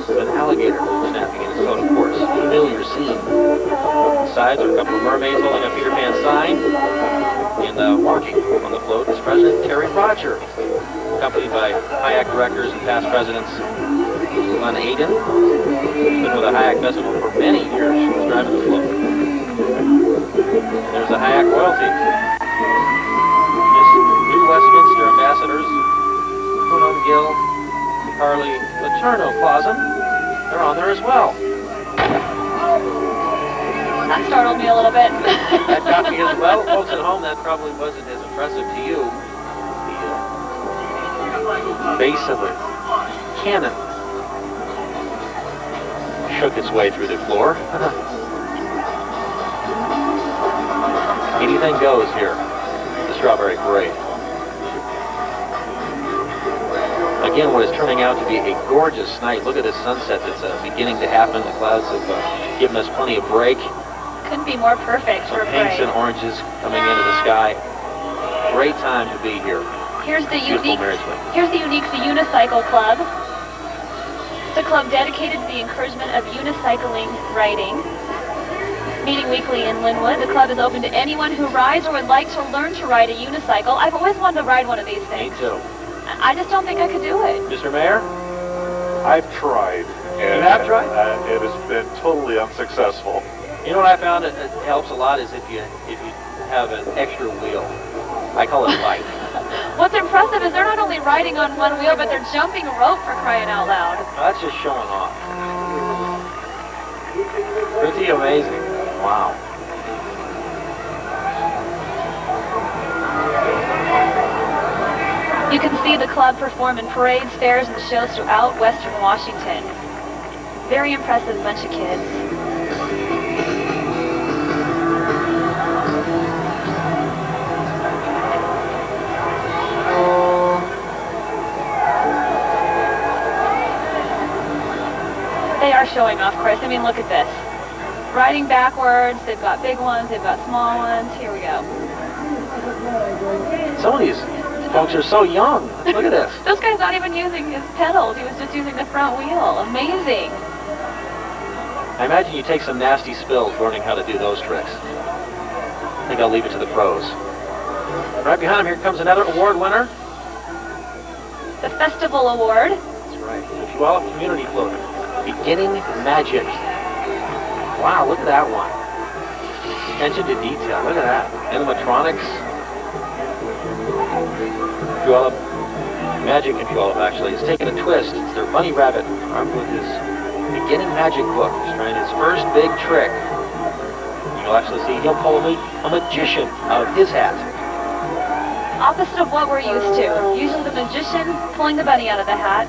with an alligator snapping in his boat, of course. Familiar scene. On the sides are a couple of mermaids holding a Peter Pan sign. And walking on the float is President Terry Roger, accompanied by Hayak directors and past presidents. Glenn Aiden, been with the Hayek Festival for many years. He's driving the float. And there's the Hayek royalty. Miss New Westminster ambassadors, Punam Gill, Carly Laterno Clausen, they're on there as well. That startled me a little bit. That got me as well. Folks at home, that probably wasn't as impressive to you. The base of the cannon shook its way through the floor. Anything goes here, the Strawberry Parade. Again, what is turning out to be a gorgeous night. Look at this sunset that's beginning to happen. The clouds have given us plenty of break. Couldn't be more perfect for a Pinks parade. and oranges coming into the sky. Great time to be here. Here's the Beautiful unique. Marysville. Here's the Unicycle Club. It's a club dedicated to the encouragement of unicycling riding. Meeting weekly in Linwood, the club is open to anyone who rides or would like to learn to ride a unicycle. I've always wanted to ride one of these Me things. too. I just don't think I could do it. Mr. Mayor? I've tried. And, You have tried? It has been totally unsuccessful. You know what I found it helps a lot is if you have an extra wheel. I call it light. What's impressive is they're not only riding on one wheel, but they're jumping rope for crying out loud. That's just showing off. Pretty amazing. Wow. You can see the club perform in parades, fairs, and shows throughout Western Washington. Very impressive bunch of kids. They are showing off, Chris. I mean, look at this. Riding backwards, they've got big ones, they've got small ones. Here we go. Some of these folks are so young. Look at this. This guy's not even using his pedals. He was just using the front wheel. Amazing. I imagine you take some nasty spills learning how to do those tricks. I think I'll leave it to the pros. Right behind him, here comes another award winner. The Festival Award. That's right. The Puyallup Community Float. Beginning Magic. Wow, look at that one. Attention to detail. Look at that. Animatronics. Puyallup Magic in Puyallup, actually, is taking a twist. It's their bunny rabbit armed with his beginning magic book. He's trying his first big trick. You'll actually see he'll pull a magician out of his hat. Opposite of what we're used to. Usually the magician pulling the bunny out of the hat.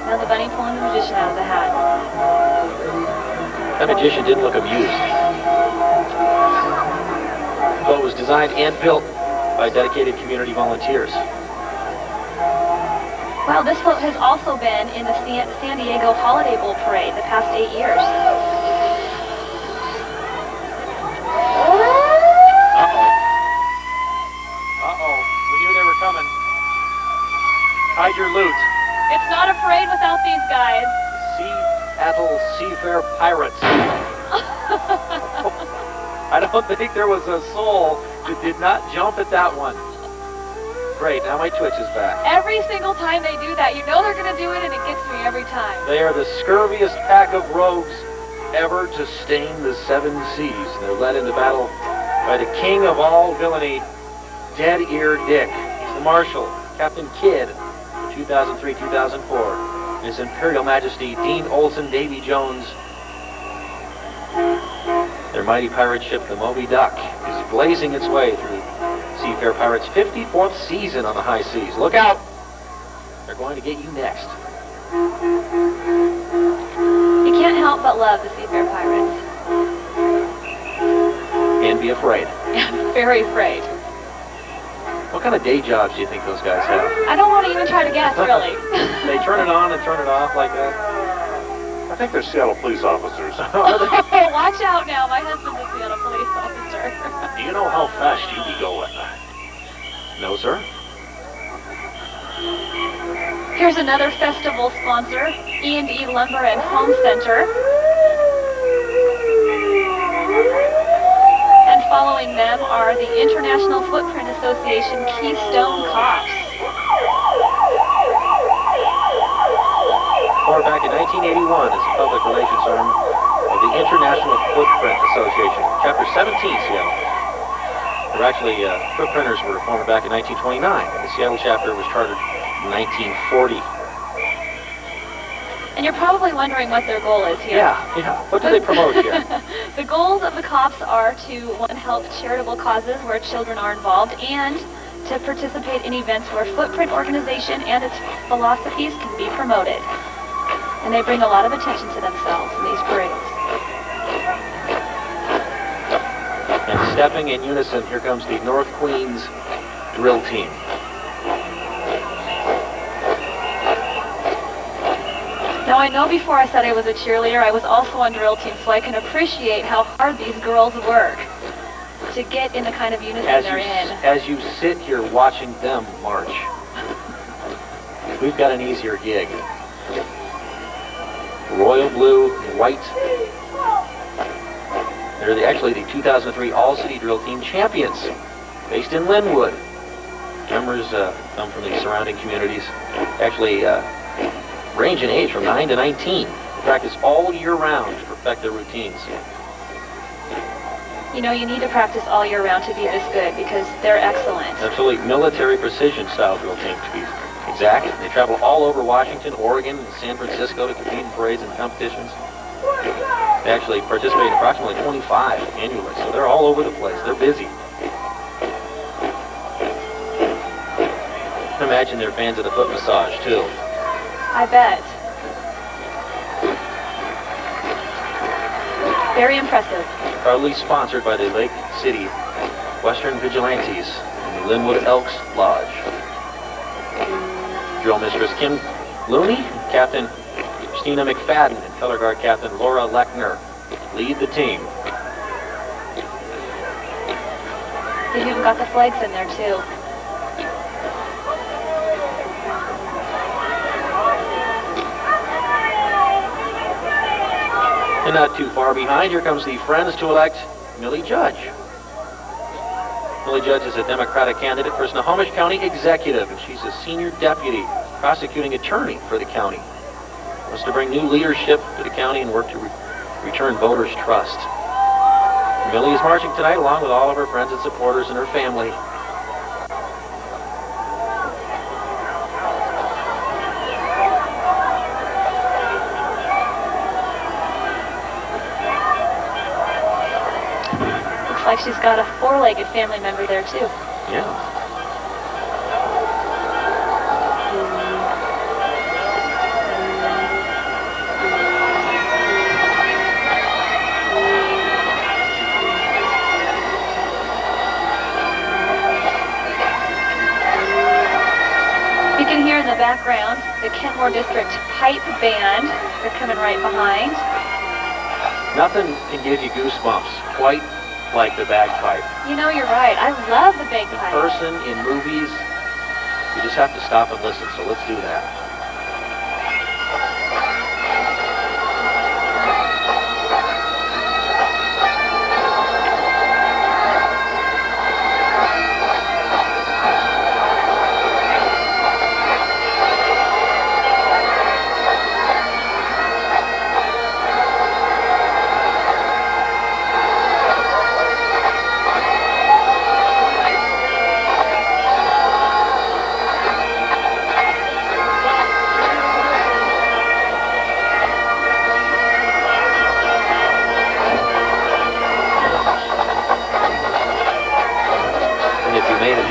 Now the bunny pulling the magician out of the hat. That magician didn't look amused. The boat was designed and built by dedicated community volunteers. Well, this float has also been in the San Diego Holiday Bowl Parade the past 8 years. Uh-oh. We knew they were coming. Hide your loot. It's not a parade without these guys. Seattle Seafair Pirates. I don't think there was a soul that did not jump at that one. Great, now my twitch is back. Every single time they do that, you know they're going to do it, and it gets me every time. They are the scurviest pack of rogues ever to stain the 7 seas. They're led into battle by the king of all villainy, Dead Ear Dick. He's the Marshal, Captain Kidd, 2003-2004. His Imperial Majesty, Dean Olson Davy Jones. Their mighty pirate ship, the Moby Duck, is blazing its way through Seafair Pirates' 54th season on the high seas. Look out! They're going to get you next. You can't help but love the Seafair Pirates. And be afraid. I'm very afraid. What kind of day jobs do you think those guys have? I don't want to even try to guess, really. They turn it on and turn it off like that? I think they're Seattle police officers. Watch out now, my husband's a Seattle police officer. Do you know how fast you be going? No, sir. Here's another festival sponsor, E&E Lumber and Home Center. And following them are the International Footprint Association Keystone Cops. Or formed back in 1981 as the public relations arm of the International Footprint Association, Chapter 17, Seattle. There were actually, footprinters were formed back in 1929. The Seattle chapter was chartered in 1940. And you're probably wondering what their goal is here. Yeah. What do they promote here? The goals of the cops are to, one, help charitable causes where children are involved, and to participate in events where Footprint organization and its philosophies can be promoted. And they bring a lot of attention to themselves in these parades. And stepping in unison, here comes the North Queens drill team. Now, I know before I said I was a cheerleader, I was also on drill team, so I can appreciate how hard these girls work to get in the kind of unison they're in. As you sit here watching them march, we've got an easier gig. Royal blue and white. They're actually the 2003 All-City Drill Team champions, based in Linwood. Members come from the surrounding communities. Actually, range in age from 9 to 19. They practice all year round to perfect their routines. You know, you need to practice all year round to be this good because they're excellent. Absolutely military precision style drill team to be exact. They travel all over Washington, Oregon, and San Francisco to compete in parades and competitions. They actually participate in approximately 25 annually, so they're all over the place. They're busy. I can imagine they're fans of the foot massage, too. I bet. Very impressive. Proudly sponsored by the Lake City Western Vigilantes and the Linwood Elks Lodge. Drill Mistress Kim Looney, Captain Christina McFadden, and Color Guard Captain Laura Lechner lead the team. They've even got the flags in there, too. And not too far behind, here comes the Friends to elect Millie Judge. Millie Judge is a Democratic candidate for Snohomish County Executive, and she's a senior deputy prosecuting attorney for the county. Wants to bring new leadership to the county and work to return voters' trust. Millie is marching tonight along with all of her friends and supporters and her family. Like she's got a four-legged family member there, too. Yeah. You can hear in the background the Kenmore District Pipe Band. They're coming right behind. Nothing can give you goosebumps quite like the bagpipe. You know, you're right. I love the bagpipe. In person, in movies, you just have to stop and listen, so let's do that.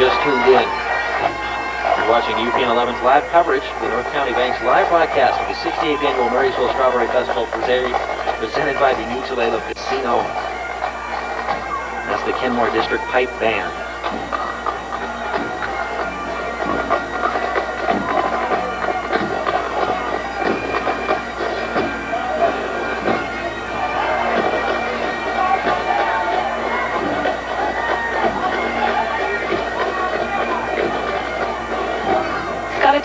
Just tuned in. You're watching UPN 11's live coverage of the North County Bank's live broadcast of the 68th Annual Marysville Strawberry Festival presented by the New Tulalip Casino. That's the Kenmore District Pipe Band.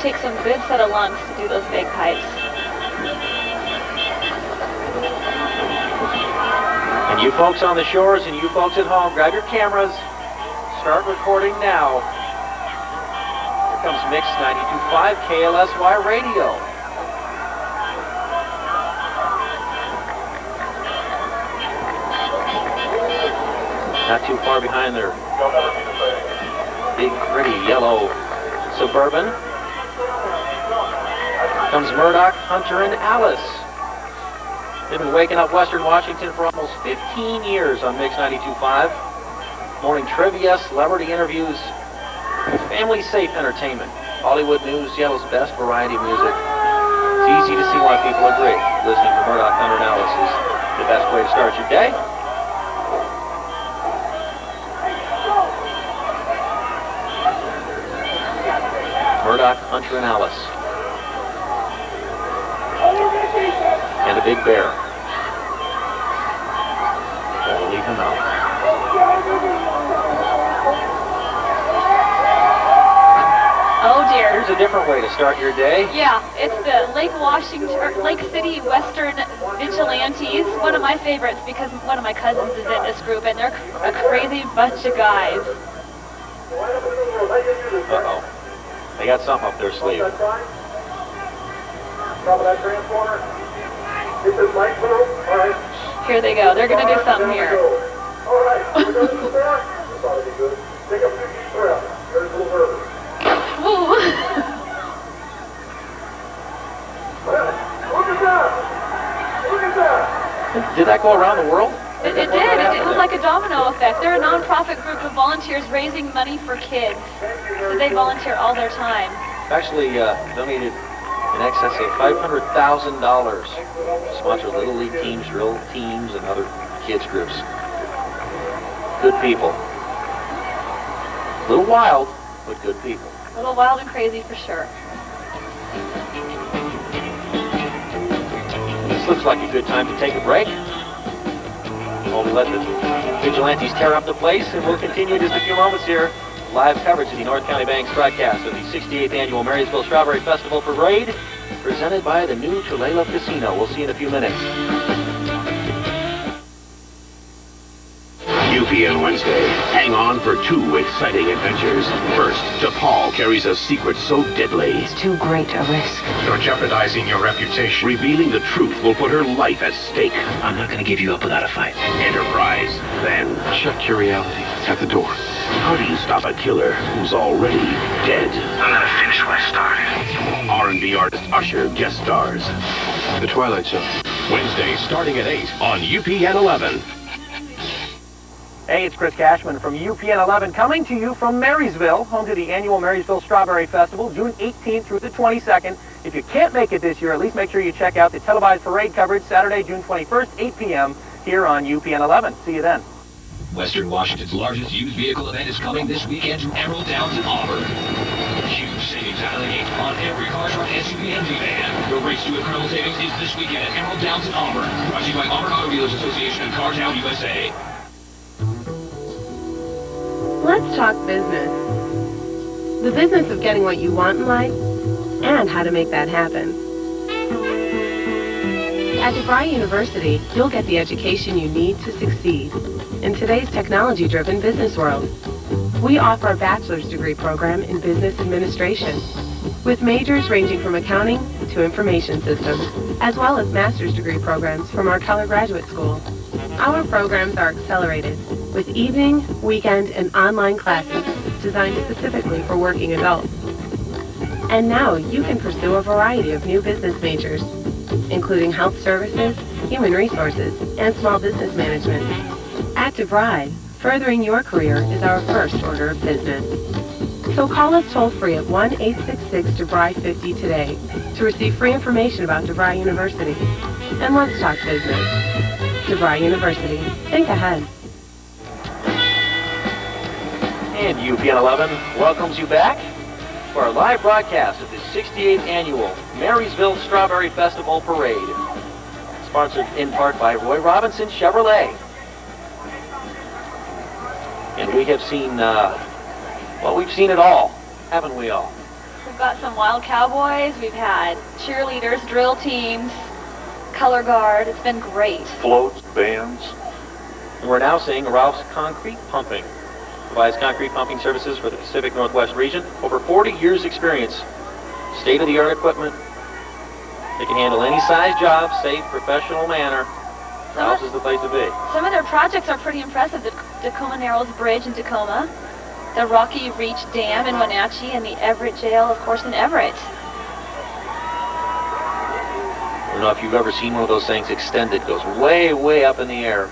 Take some good set of lungs to do those bagpipes. And you folks on the shores and you folks at home, grab your cameras, start recording now. Here comes Mix 92.5 KLSY Radio. Not too far behind their big, pretty yellow Suburban comes Murdoch, Hunter, and Alice. They've been waking up Western Washington for almost 15 years on Mix 92.5. Morning trivia, celebrity interviews, family safe entertainment, Hollywood news, Seattle's best variety music. It's easy to see why people agree. Listening to Murdoch, Hunter, and Alice is the best way to start your day. Murdoch, Hunter, and Alice. And a big bear. We'll leave him out. Oh dear. Here's a different way to start your day. Yeah, it's the Lake Washington, or Lake City Western Vigilantes. One of my favorites because one of my cousins is in this group, and they're a crazy bunch of guys. Uh-oh. They got something up their sleeve. Here they go. They're going to do something here. Ooh. Did that go around the world? It did. It was like a domino effect. They're a non-profit group of volunteers raising money for kids. So they volunteer all their time. Actually donated in excess of $500,000 to sponsor Little League teams, drill teams, and other kids groups. Good people. A little wild, but good people. A little wild and crazy for sure. This looks like a good time to take a break. We'll let the vigilantes tear up the place, and we'll continue in just a few moments here. Live coverage of the North County Bank's broadcast of the 68th Annual Marysville Strawberry Festival Parade, presented by the new Tulalip Casino. We'll see you in a few minutes. UPN Wednesday. Hang on for 2 exciting adventures. First, DePaul carries a secret so deadly. It's too great a risk. You're jeopardizing your reputation. Revealing the truth will put her life at stake. I'm not going to give you up without a fight. Enterprise. Then, Check your reality. At the door. how do you stop a killer who's already dead? I'm going to finish what I started. R&B artist Usher guest stars. The Twilight Zone. Wednesday starting at 8 on UPN 11. Hey, it's Chris Cashman from UPN 11 coming to you from Marysville, home to the annual Marysville Strawberry Festival, June 18th through the 22nd. If you can't make it this year, at least make sure you check out the televised parade coverage Saturday, June 21st, 8 p.m. here on UPN 11. See you then. Western Washington's largest used vehicle event is coming this weekend to Emerald Downs in Auburn. Huge savings out of the gate on every car, truck, SUV, and van. The race to incredible savings is this weekend at Emerald Downs in Auburn. Brought to you by Auburn Auto Dealers Association and Cartown, USA. Let's talk business. The business of getting what you want in life and how to make that happen. At DeVry University, you'll get the education you need to succeed in today's technology-driven business world. We offer a bachelor's degree program in business administration with majors ranging from accounting to information systems, as well as master's degree programs from our Keller Graduate School. Our programs are accelerated with evening, weekend, and online classes designed specifically for working adults. And now you can pursue a variety of new business majors, including health services, human resources, and small business management. At DeVry, furthering your career is our first order of business. So call us toll-free at 1-866-DeVry-50 today to receive free information about DeVry University. And let's talk business. DeVry University. Think ahead. And UPN 11 welcomes you back for our live broadcast of the 68th Annual Marysville Strawberry Festival Parade. Sponsored in part by Roy Robinson Chevrolet. And we have seen, well, we've seen it all, haven't we all? We've got some wild cowboys, we've had cheerleaders, drill teams, color guard. It's been great. Floats, bands. And we're now seeing Ralph's Concrete Pumping. Provides concrete pumping services for the Pacific Northwest region. Over 40 years experience. State-of-the-art equipment. They can handle any size job, safe, professional manner. Ralph's is the place to be. Some of their projects are pretty impressive. The Tacoma Narrows Bridge in Tacoma, the Rocky Reach Dam in Wenatchee, and the Everett Jail, of course, in Everett. I don't know if you've ever seen one of those things extended, goes way, way up in the air,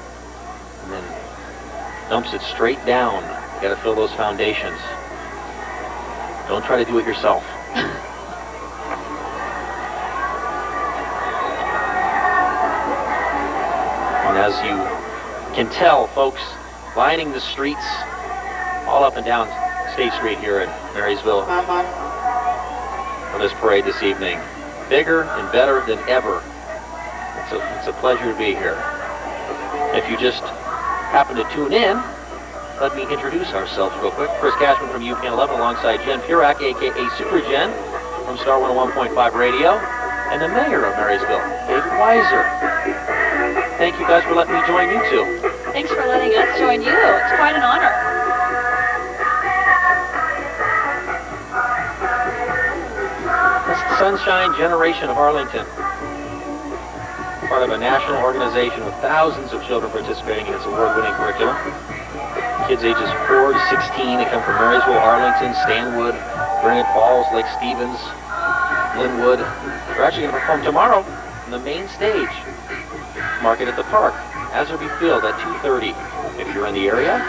and then dumps it straight down. You gotta fill those foundations. Don't try to do it yourself. And as you can tell, folks lining the streets all up and down State Street here in Marysville for this parade this evening. Bigger and better than ever. It's a pleasure to be here. If you just happen to tune in, let me introduce ourselves real quick. Chris Cashman from UPN 11 alongside Jen Purak, a.k.a. Super Jen, from Star 101.5 Radio, and the mayor of Marysville, Dave Weiser. Thank you guys for letting me join you two. Thanks for letting us join you. It's quite an honor. That's the Sunshine Generation of Arlington. Part of a national organization with thousands of children participating in its award-winning curriculum. Kids ages 4 to 16 that come from Marysville, Arlington, Stanwood, Granite Falls, Lake Stevens, Linwood. They're actually going to perform tomorrow on the main stage. Market at the park, Azerby Field at 2:30. If you're in the area.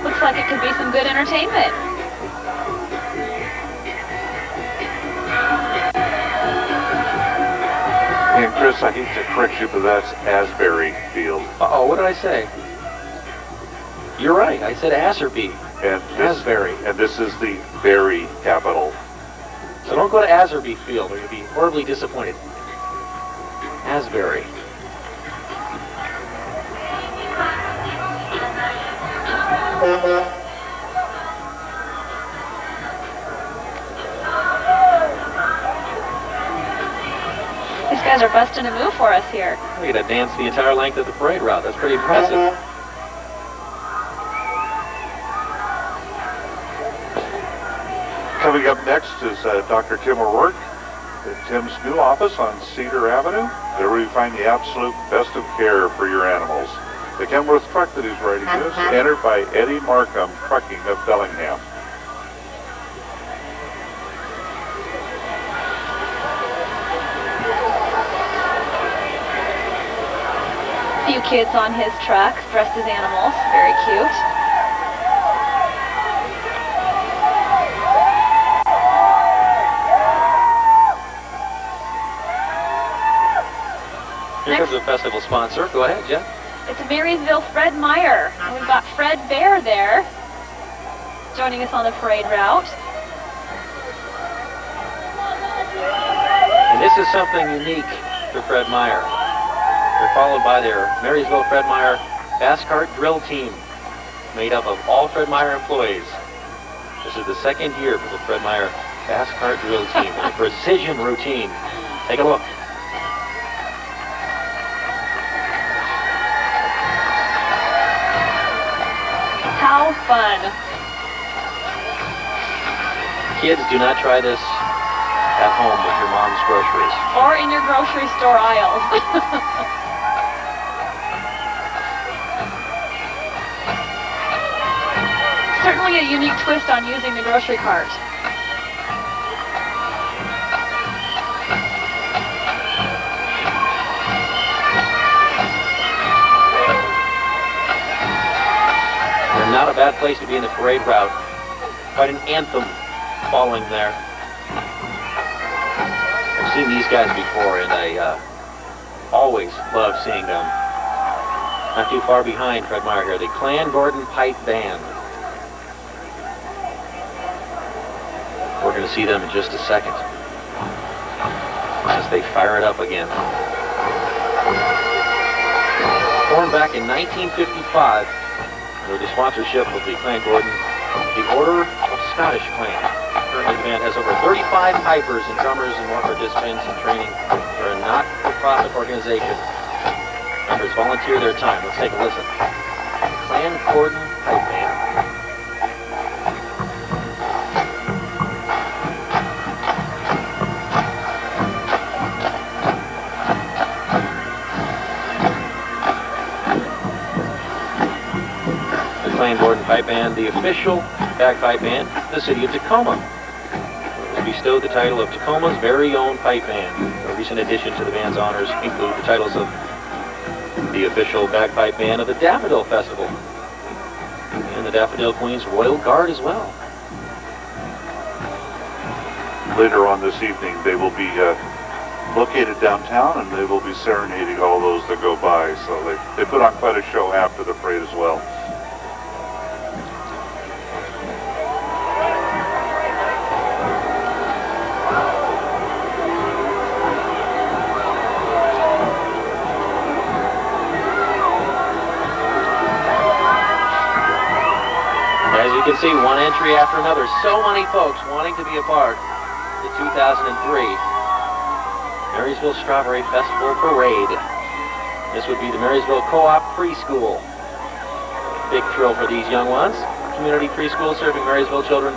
Looks like it could be some good entertainment. And Chris, I hate to correct you, but that's Asbury Field. Uh-oh, what did I say? You're right, I said Azerby. And Asbury. And this is the berry capital. So don't go to Azerby Field, or you'll be horribly disappointed. Asbury. These guys are busting a move for us here. Look at that dance the entire length of the parade route. That's pretty impressive. Coming up next is Dr. Tim O'Rourke at Tim's new office on Cedar Avenue. There we find the absolute best of care for your animals. The Kenworth truck that he's riding is entered by Eddie Markham Trucking of Bellingham. A few kids on his truck dressed as animals. Very cute. Here comes the festival sponsor. Go ahead, Jen. It's Marysville Fred Meyer. And we've got Fred Bear there, joining us on the parade route. And this is something unique for Fred Meyer. They're followed by their Marysville Fred Meyer Fast Cart Drill Team, made up of all Fred Meyer employees. This is the second year for the Fred Meyer Fast Cart Drill Team, a precision routine. Take a look. How fun. Kids, do not try this at home with your mom's groceries. Or in your grocery store aisles. Certainly a unique twist on using the grocery cart. Not a bad place to be in the parade route. Quite an anthem following there. I've seen these guys before, and I always love seeing them. Not too far behind Fred Meyer here, the Clan Gordon Pipe Band. We're going to see them in just a second as they fire it up again. Formed back in 1955, under the sponsorship of the Clan Gordon, the Order of Scottish Clan. Currently, the band has over 35 pipers and drummers and more participants in training. They're a not-for-profit organization. Members volunteer their time. Let's take a listen. Clan Gordon Pipe Band. playing board and pipe band, the official bagpipe band, the city of Tacoma. It was bestowed the title of Tacoma's very own pipe band. A recent addition to the band's honors include the titles of the official bagpipe band of the Daffodil Festival and the Daffodil Queen's Royal Guard as well. Later on this evening, they will be located downtown, and they will be serenading all those that go by. So they put on quite a show after the parade as well. As you can see, one entry after another. So many folks wanting to be a part of the 2003 Marysville Strawberry Festival Parade. This would be the Marysville Co-op Preschool. Big thrill for these young ones. Community preschool serving Marysville children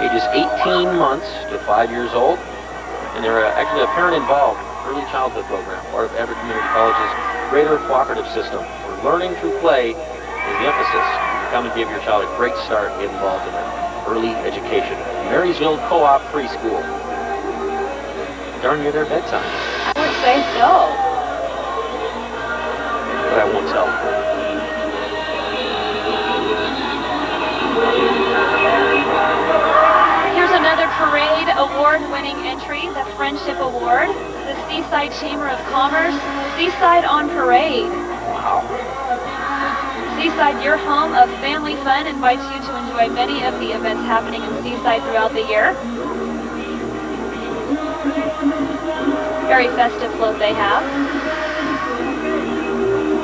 ages 18 months to 5 years old. And they're actually a parent-involved early childhood program, part of Everett Community College's greater cooperative system, where learning through play is the emphasis. Come and give your child a great start, get involved in early education. Marysville Co-op Preschool. Darn near their bedtime. I would say so. But I won't tell. Here's another parade award-winning entry, the Friendship Award, the Seaside Chamber of Commerce, Seaside on Parade. Wow. Seaside, your home of family fun, invites you to enjoy many of the events happening in Seaside throughout the year. Very festive float they have.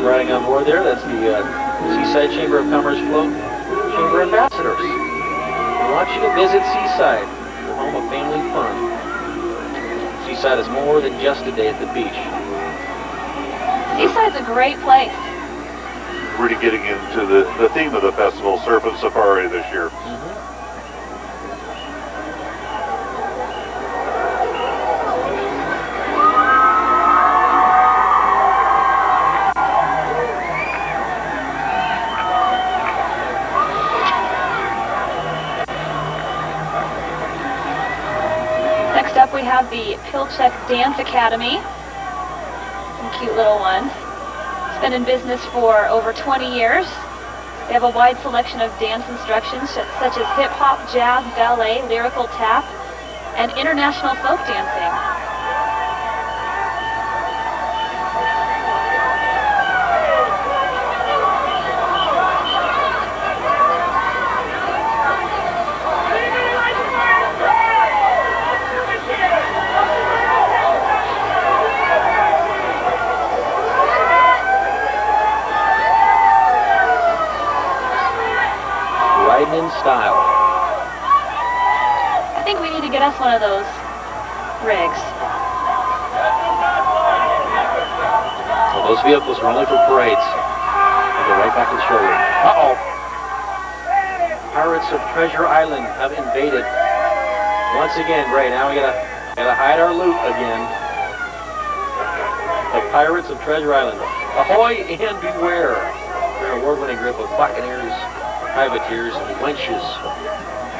Riding on board there, that's the Seaside Chamber of Commerce float, Chamber Ambassadors. We want you to visit Seaside, your home of family fun. Seaside is more than just a day at the beach. Seaside's a great place. Really getting into the theme of the festival, Surf and Safari this year. Next up we have the Pilchuck Dance Academy. Some cute little ones. It's been in business for over 20 years. They have a wide selection of dance instructions such as hip-hop, jazz, ballet, lyrical tap, and international folk dancing. In style. I think we need to get us one of those rigs. Well, those vehicles are only for parades. I'll go right back to the showroom. Uh-oh. Pirates of Treasure Island have invaded. Once again, Ray, now we gotta hide our loot again. The Pirates of Treasure Island. Ahoy and beware. They're an award-winning group of buccaneers, privateers, and wenches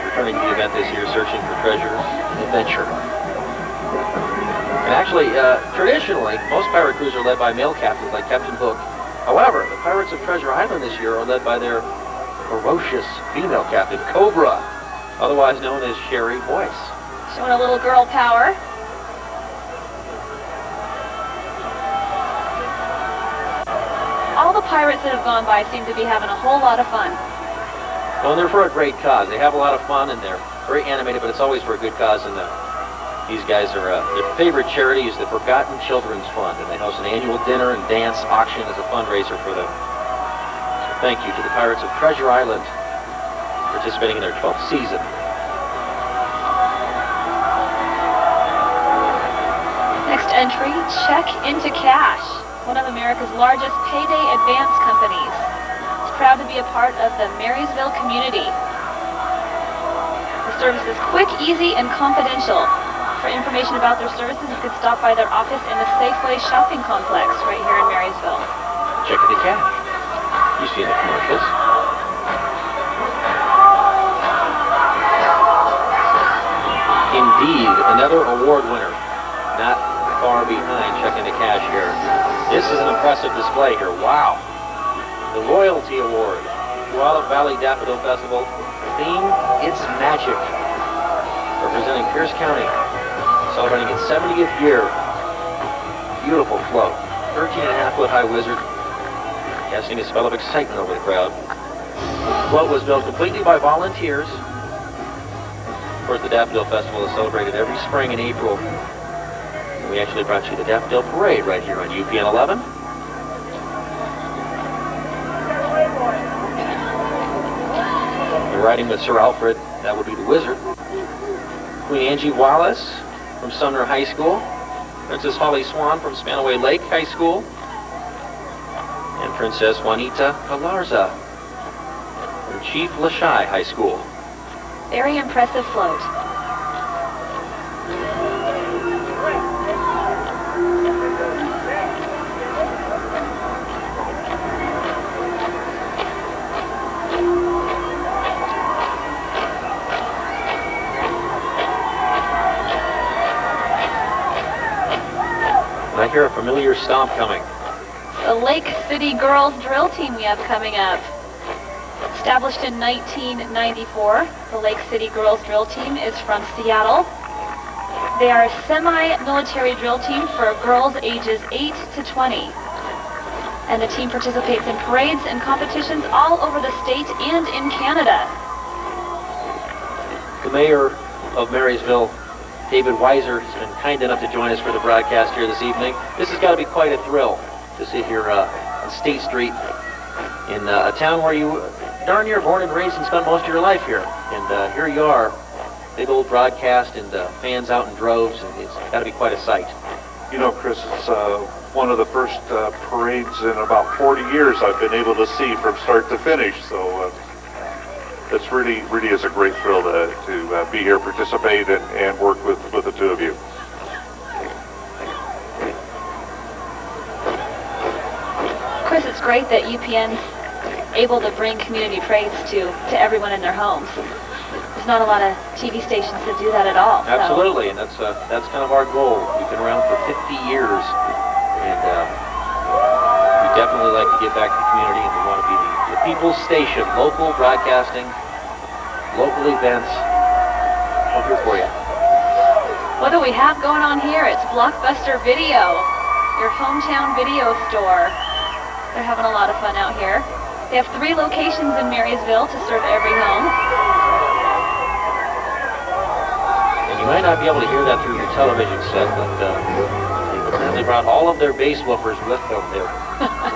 returning to the event this year, searching for treasure and adventure. And actually, traditionally, most pirate crews are led by male captains like Captain Hook. However, the Pirates of Treasure Island this year are led by their ferocious female captain, Cobra, otherwise known as Sherry Boyce. Showing a little girl power. All the pirates that have gone by seem to be having a whole lot of fun. Well, they're for a great cause. They have a lot of fun, and they're very animated, but it's always for a good cause. And these guys are, their favorite charity is the Forgotten Children's Fund, and they host an annual dinner and dance auction as a fundraiser for them. So thank you to the Pirates of Treasure Island, participating in their 12th season. Next entry, Check into Cash, one of America's largest payday advance companies. Proud to be a part of the Marysville community. The service is quick, easy, and confidential. For information about their services, you could stop by their office in the Safeway shopping complex right here in Marysville. Check into cash. You see the commercials. another award winner, not far behind, checking the cash here. This is an impressive display here. Wow. The Royalty Award, Tualatin Valley Daffodil Festival, theme, It's Magic. Representing Pierce County, celebrating its 70th year. Beautiful float, 13.5-foot high wizard, casting a spell of excitement over the crowd. The float was built completely by volunteers. Of course, the Daffodil Festival is celebrated every spring in April. And we actually brought you the Daffodil Parade right here on UPN 11. You're riding with Sir Alfred, that would be the wizard. Queen Angie Wallace from Sumner High School. Princess Holly Swan from Spanaway Lake High School. And Princess Juanita Galarza from Chief Lachey High School. Very impressive float. I hear a familiar stomp coming. The Lake City Girls Drill Team we have coming up. Established in 1994, the Lake City Girls Drill Team is from Seattle. They are a semi-military drill team for girls ages 8 to 20. And the team participates in parades and competitions all over the state and in Canada. The mayor of Marysville, David Weiser, has been kind enough to join us for the broadcast here this evening. This has got to be quite a thrill to sit here on State Street in a town where you darn near born and raised and spent most of your life here. And here you are, big old broadcast and fans out in droves, and it's got to be quite a sight. You know, Chris, it's one of the first parades in about 40 years I've been able to see from start to finish. So it's really is a great thrill to be here, participate, and work with the two of you. Chris, it's great that UPN's able to bring community parades to everyone in their homes. There's not a lot of TV stations that do that at all. Absolutely, and that's kind of our goal. We've been around for 50 years, and we definitely like to give back to the community, and we want to be the people's station, local broadcasting, local events. We're here for you. What do we have going on here? It's Blockbuster Video, your hometown video store. They're having a lot of fun out here. They have 3 locations in Marysville to serve every home. And you might not be able to hear that through your television set, but they apparently brought all of their bass woofers with them. They're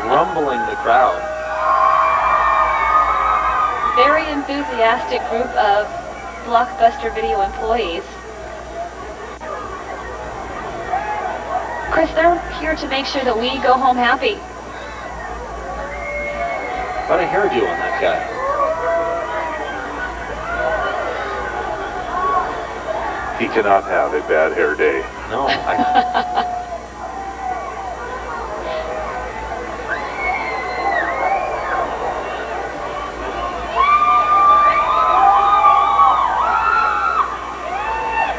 rumbling the crowd. Very enthusiastic group of Blockbuster Video employees. Chris, they're here to make sure that we go home happy. What a hairdo on that guy. He cannot have a bad hair day. No.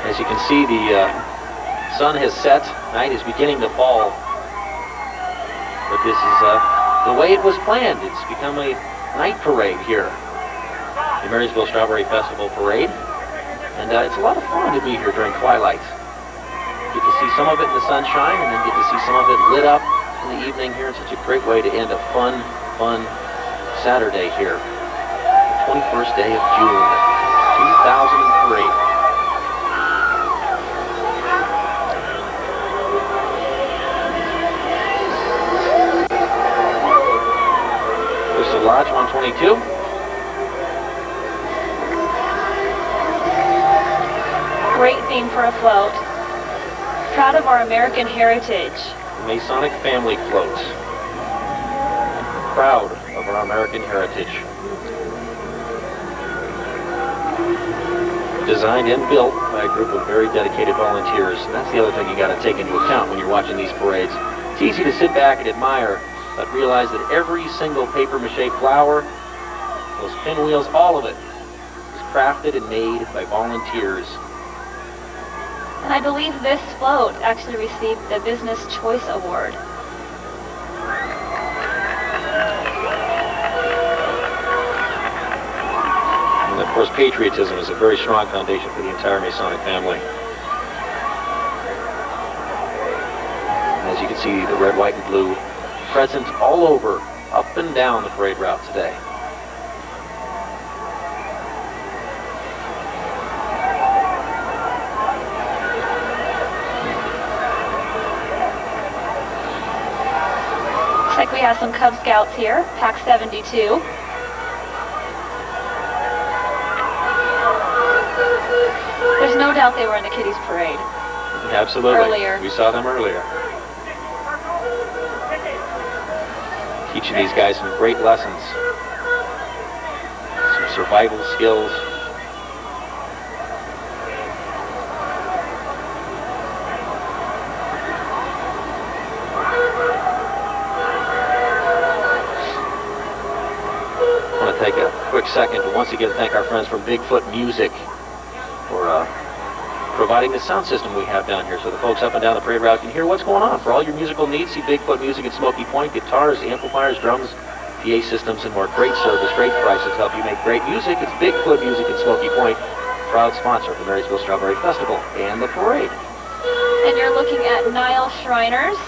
As you can see, the sun has set. Night is beginning to fall. But this is the way it was planned. It's become a night parade here. The Marysville Strawberry Festival Parade. And it's a lot of fun to be here during twilight. Get to see some of it in the sunshine, and then get to see some of it lit up in the evening here. It's such a great way to end a fun Saturday here. The 21st day of June, 2003. Lodge 122. Great theme for a float. Proud of our American heritage. Masonic family floats. Proud of our American heritage. Designed and built by a group of very dedicated volunteers. And that's the other thing you got to take into account when you're watching these parades. It's easy to sit back and admire, but realize that every single paper-mache flower, those pinwheels, all of it is crafted and made by volunteers And I believe this float actually received the Business Choice Award. And of course, patriotism is a very strong foundation for the entire Masonic family. And as you can see, the red, white, and blue present all over, up and down the parade route today. Looks like we have some Cub Scouts here, Pack 72. There's no doubt they were in the Kiddies Parade. Absolutely. Earlier. We saw them earlier. Teaching these guys some great lessons. Some survival skills. I want to take a quick second to once again thank our friends from Bigfoot Music for providing the sound system we have down here so the folks up and down the parade route can hear what's going on. For all your musical needs, see Bigfoot Music at Smoky Point. Guitars, amplifiers, drums, PA systems, and more. Great service, great prices, help you make great music. It's Bigfoot Music at Smoky Point, proud sponsor of the Marysville Strawberry Festival and the parade. And you're looking at Nile Shriners,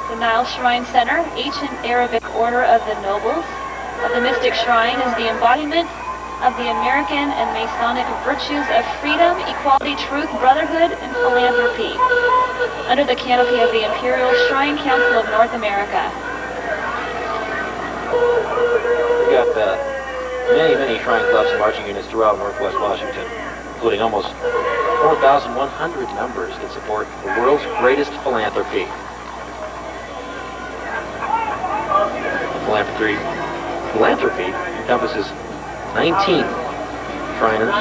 the Nile Shrine Center, ancient Arabic order of the nobles of the Mystic Shrine, is the embodiment of the American and Masonic virtues of freedom, equality, truth, brotherhood, and philanthropy, under the canopy of the Imperial Shrine Council of North America. We've got many shrine clubs and marching units throughout Northwest Washington, including almost 4,100 members that support the world's greatest philanthropy. Philanthropy encompasses 19 Shriners,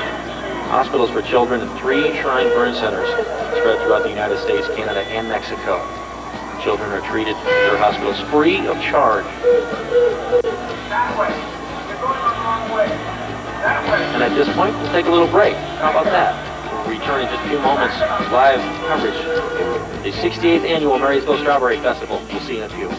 hospitals for children, and 3 shrine burn centers spread throughout the United States, Canada, and Mexico. Children are treated at their hospitals free of charge. And at this point, we'll take a little break. How about that? We'll return in just a few moments. Live coverage of the 68th Annual Marysville Strawberry Festival. We'll see you in a few.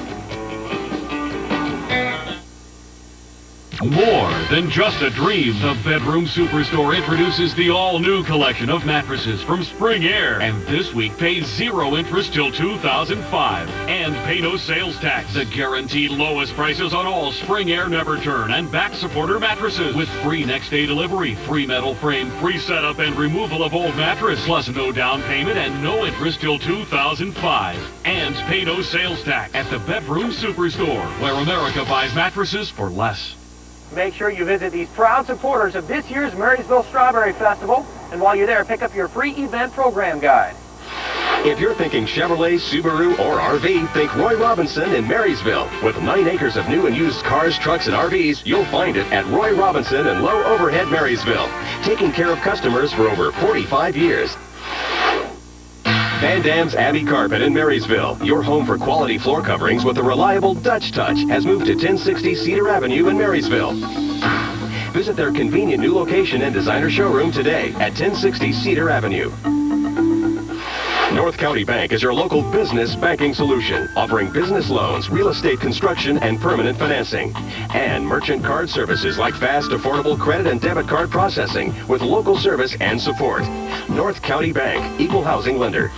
More than just a dream, the Bedroom Superstore introduces the all-new collection of mattresses from Spring Air. And this week, pay 0 interest till 2005. And pay no sales tax. The guaranteed lowest prices on all Spring Air Never Turn and back supporter mattresses. With free next-day delivery, free metal frame, free setup and removal of old mattress. Plus no down payment and no interest till 2005. And pay no sales tax at the Bedroom Superstore, where America buys mattresses for less. Make sure you visit these proud supporters of this year's Marysville Strawberry Festival. And while you're there, pick up your free event program guide. If you're thinking Chevrolet, Subaru, or RV, think Roy Robinson in Marysville. With 9 acres of new and used cars, trucks, and RVs, you'll find it at Roy Robinson in Low Overhead, Marysville. Taking care of customers for over 45 years. Van Dam's Abbey Carpet in Marysville. Your home for quality floor coverings with a reliable Dutch touch has moved to 1060 Cedar Avenue in Marysville. Visit their convenient new location and designer showroom today at 1060 Cedar Avenue. North County Bank is your local business banking solution, offering business loans, real estate construction, and permanent financing. And merchant card services like fast, affordable credit and debit card processing with local service and support. North County Bank, equal housing lender.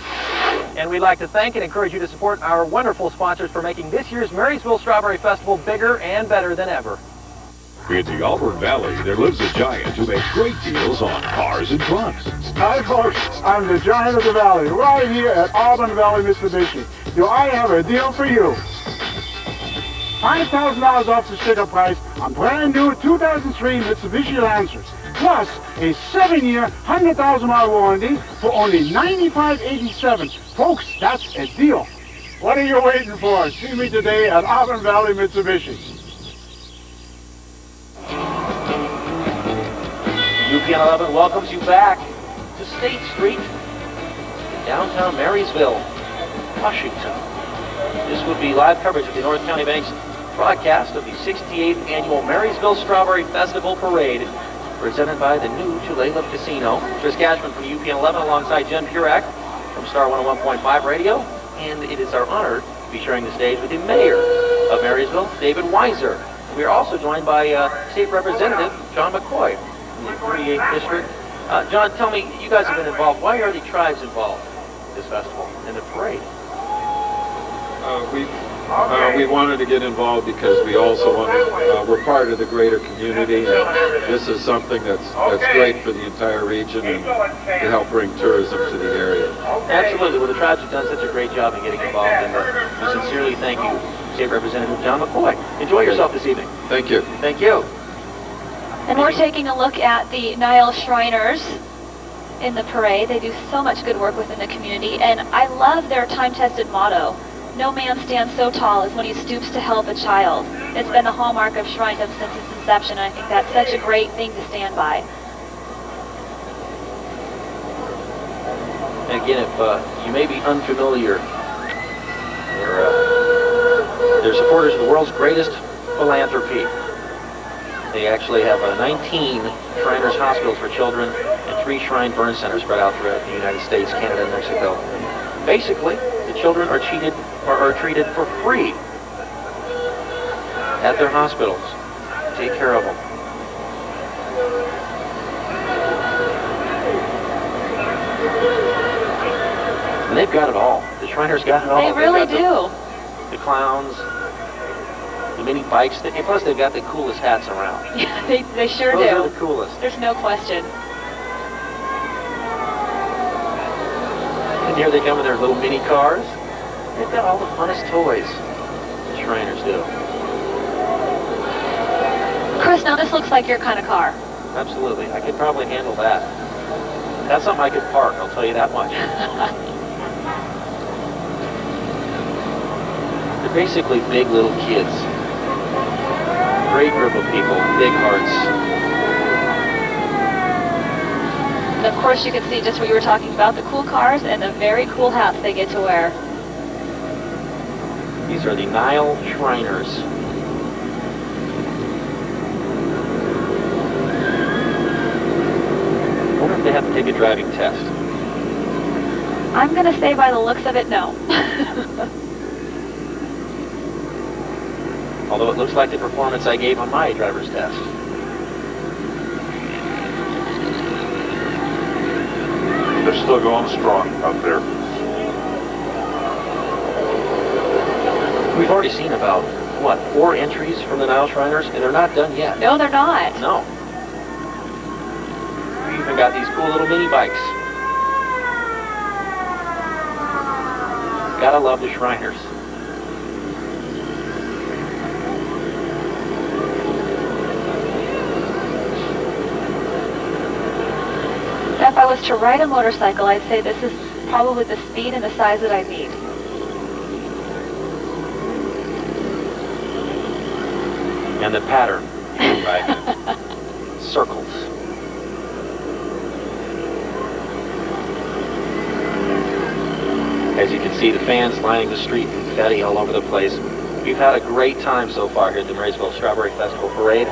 And we'd like to thank and encourage you to support our wonderful sponsors for making this year's Marysville Strawberry Festival bigger and better than ever. In the Auburn Valley, there lives a giant who makes great deals on cars and trucks. Hi folks, I'm the Giant of the Valley, right here at Auburn Valley, Mitsubishi. I have a deal for you. $5,000 off the sticker price on brand new 2003 Mitsubishi Lancers. Plus a 7-year, 100,000-mile warranty for only $95.87. Folks, that's a deal. What are you waiting for? See me today at Auburn Valley, Mitsubishi. UPN 11 welcomes you back to State Street in downtown Marysville, Washington. This would be live coverage of the North County Bank's broadcast of the 68th Annual Marysville Strawberry Festival Parade, presented by the new Tulalip Casino. Chris Cashman from UPN 11 alongside Jen Purak from from Star 101.5 Radio, and it is our honor to be sharing the stage with the mayor of Marysville, David Weiser. We are also joined by State Representative John McCoy from the 38th District. John, tell me, you guys have been involved. Why are the tribes involved in this festival and the parade? We wanted to get involved because we also wanted, we're part of the greater community, and this is something that's great for the entire region and to help bring tourism to the area. Absolutely. Well, the tribes have done such a great job in getting involved, and we sincerely thank you, State Representative John McCoy. Enjoy yourself this evening. Thank you. Thank you. And we're taking a look at the Nile Shriners in the parade. They do so much good work within the community, and I love their time-tested motto. No man stands so tall as when he stoops to help a child. It's been the hallmark of Shrinedom since its inception, and I think that's such a great thing to stand by. And again, if you may be unfamiliar, they're supporters of the world's greatest philanthropy. They actually have 19 Shriners hospitals for children and 3 Shrine burn centers spread out throughout the United States, Canada, and Mexico. Basically, the children are treated for free at their hospitals. Take care of them. And they've got it all. The Shriners got it all. They really do. The clowns, the mini bikes, plus they've got the coolest hats around. Yeah, they sure do. Those are the coolest. There's no question. And here they come in their little mini cars. They've got all the funnest toys. The Shriners do. Chris, now this looks like your kind of car. Absolutely. I could probably handle that. That's something I could park, I'll tell you that much. They're basically big little kids. Great group of people, big hearts. And of course you can see just what you were talking about, the cool cars and the very cool hats they get to wear. These are the Nile Shriners. I wonder if they have to take a driving test. I'm going to say by the looks of it, no. Although it looks like the performance I gave on my driver's test. They're still going strong out there. We've already seen about, what, 4 entries from the Nile Shriners, and they're not done yet. No, they're not. No. We even got these cool little mini bikes. Gotta love the Shriners. If I was to ride a motorcycle, I'd say this is probably the speed and the size that I need. And the pattern, right? Circles. As you can see, the fans lining the street, confetti all over the place. We've had a great time so far here at the Marysville Strawberry Festival Parade.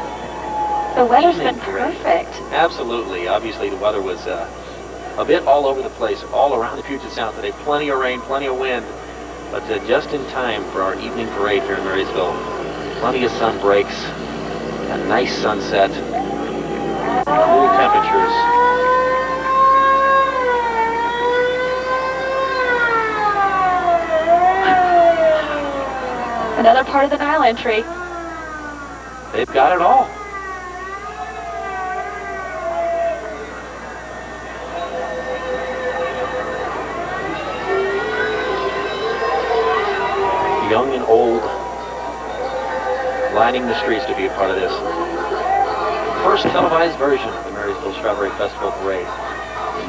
The weather's been perfect. Absolutely. Obviously, the weather was a bit all over the place, all around the Puget Sound today. Plenty of rain, plenty of wind, but just in time for our evening parade here in Marysville. Plenty of sun breaks, a nice sunset, cool temperatures. Another part of the Nile entry. They've got it all. Young and old, lining the streets to be a part of this. First televised version of the Marysville Strawberry Festival Parade.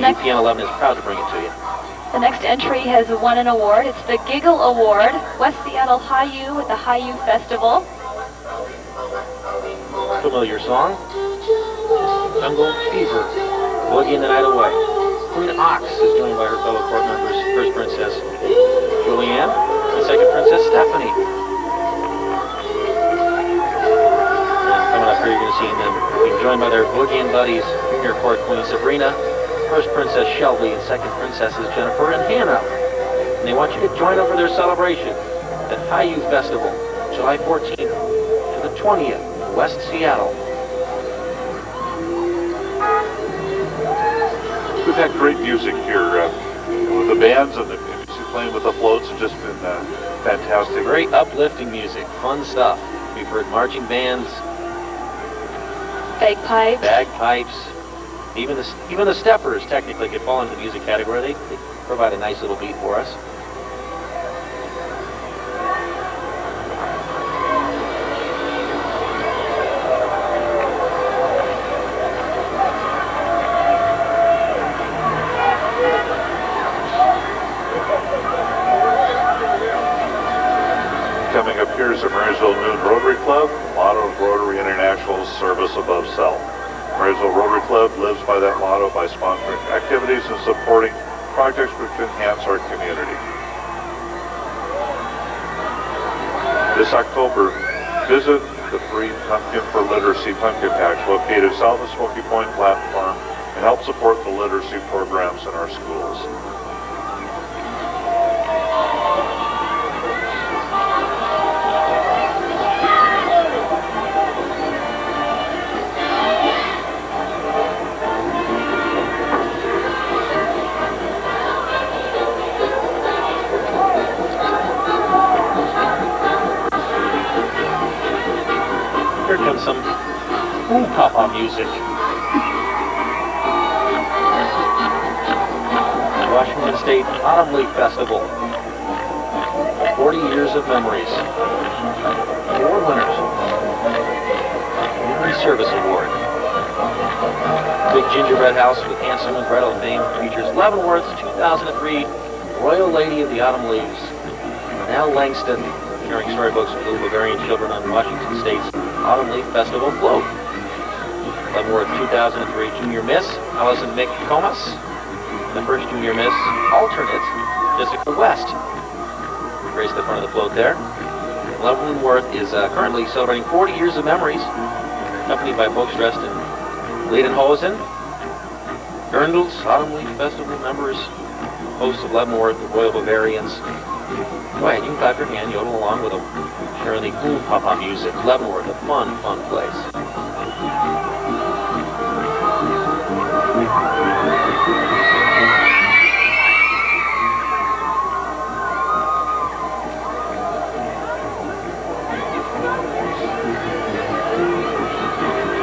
UPN 11 is proud to bring it to you. The next entry has won an award. It's the Giggle Award, West Seattle Haiyu at the Haiyu Festival. Familiar song. Jungle Fever, Boogie the Night Away. Queen Ox is joined by her fellow court members, First Princess Julianne and Second Princess Stephanie. And coming up here, you're going to see them being joined by their Boogie and buddies, Junior Court Queen Sabrina, First Princess Shelby and second Princesses Jennifer and Hannah. And they want you to join them for their celebration at High Youth Festival, July 14th to the 20th in West Seattle. We've had great music here with the bands and the music playing with the floats. It's just been fantastic. Great uplifting music, fun stuff. We've heard marching bands, bagpipes, even the steppers technically could fall into the music category. They provide a nice little beat for us. Coming up here is the Marysville Noon Rotary Club, motto of Rotary International, service above self. Marysville Rotary Club lives by that motto by sponsoring activities and supporting projects which enhance our community. This October, visit the free Pumpkin for Literacy Pumpkin Patch located south of Smoky Point platform and help support the literacy programs in our schools. Here comes some papa music. Washington State Autumn Leaf Festival. 40 years of memories. 4 winners. Community Service Award. Big Gingerbread House with Hansel and Gretel fame features Leavenworth's 2003 Royal Lady of the Autumn Leaves. Now Langston sharing storybooks with little Bavarian children on Washington State's Autumn Leaf Festival float. Leavenworth 2003 Junior Miss Allison McComas. The first Junior Miss alternate, Jessica West. Graced the front of the float there. Leavenworth is currently celebrating 40 years of memories, accompanied by folks dressed in Lederhosen. Gerndl's Autumn Leaf Festival members, hosts of Leavenworth, the Royal Bavarians. Go ahead, you can clap your hand, yodel along with them. Sharing the papa music. Leavenworth, a fun, fun place.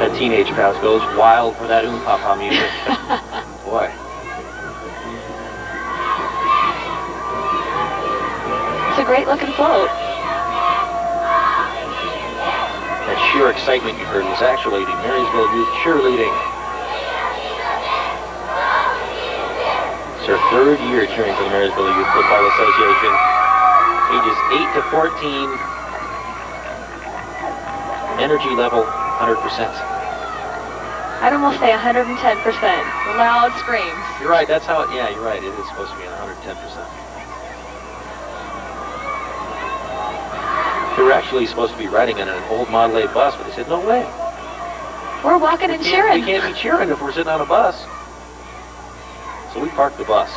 That teenage crowd goes wild for that papa music. Boy. It's a great looking float. That sheer excitement you heard was actually the Marysville Youth Cheerleading. It's her 3rd year cheering for the Marysville Youth Football Association. Ages 8 to 14. Energy level 100%. I'd almost say 110%. Loud screams. You're right, that's how it, yeah, you're right. It is supposed to be 110%. They were actually supposed to be riding in an old Model A bus, but they said, no way. We're walking and cheering. We can't be cheering if we're sitting on a bus. So we parked the bus.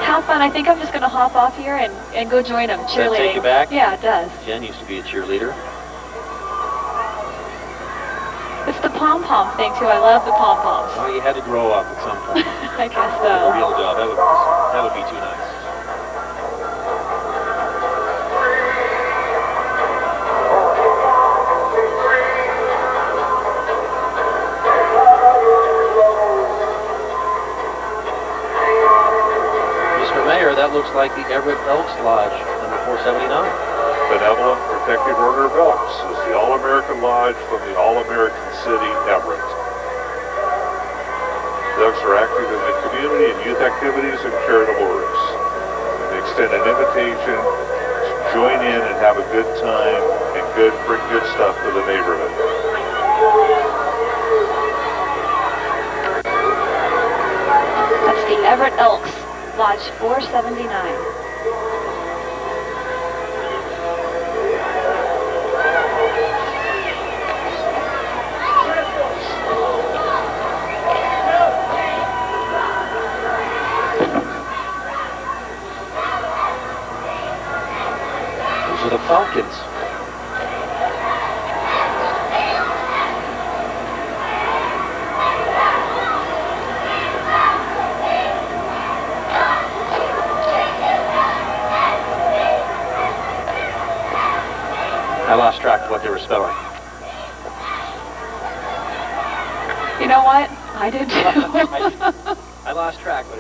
How fun. I think I'm just going to hop off here and go join them cheerleading. Does that take you back? Yeah, it does. Jen used to be a cheerleader. It's the pom-pom thing, too. I love the pom-poms. Well, you had to grow up at some point. I guess A so. real job. That would be too nice. Mr. Mayor, that looks like the Everett Elks Lodge, number 479. Benevolent Protective Order of Elks is the All-American Lodge from the All-American City, Everett. The Elks are active in the community and youth activities and charitable works. They extend an invitation to join in and have a good time and bring good stuff to the neighborhood. That's the Everett Elks Lodge 479. Those are the Falcons. I lost track of what they were spelling. You know what? I did too. I lost track, but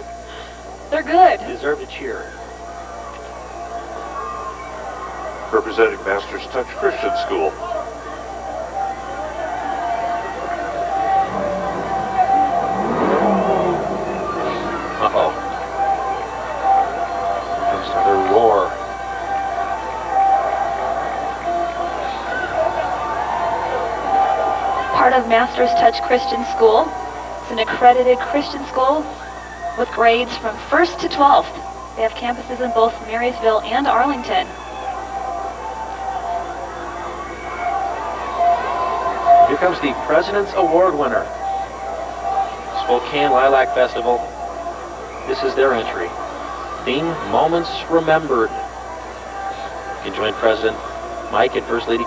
They're good. it deserved a cheer. Representing Master's Touch Christian School. Uh-oh. There's another roar. Part of Master's Touch Christian School. It's an accredited Christian school with grades from 1st to 12th. They have campuses in both Marysville and Arlington. Here comes the President's Award winner. Spokane Lilac Festival. This is their entry. Theme, Moments Remembered. You can join President Mike and First Lady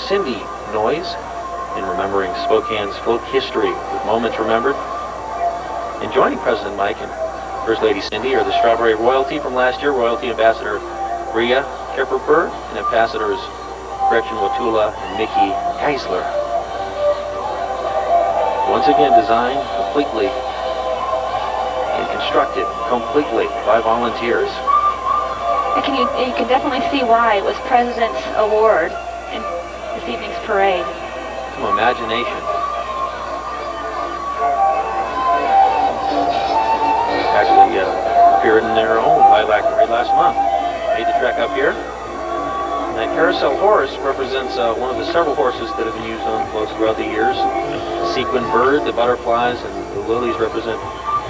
Cindy Noyes in remembering Spokane's folk history with Moments Remembered. And joining President Mike and First Lady Cindy are the Strawberry Royalty from last year, Royalty Ambassador Bria Kepper-Bird and Ambassadors Gretchen Watula and Mickey Geisler. Once again designed completely and constructed completely by volunteers. You can definitely see why it was President's Award in this evening's parade. Some imagination. Actually appeared in their own lilac parade last month. Made the trek up here. And that carousel horse represents one of the several horses that have been used on floats throughout the years. The sequin bird, the butterflies, and the lilies represent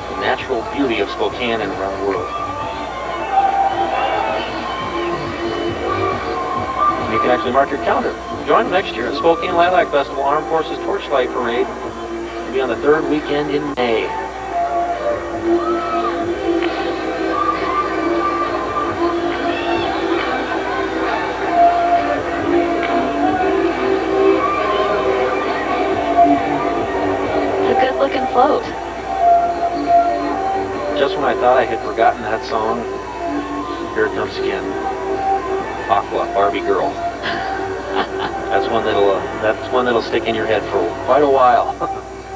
the natural beauty of Spokane and around the world. And you can actually mark your calendar. Join them next year at Spokane Lilac Festival Armed Forces Torchlight Parade. It'll be on the third weekend in May. Looking float. Just when I thought I had forgotten that song, here it comes again. Aqua, Barbie Girl. That's one that'll stick in your head for quite a while.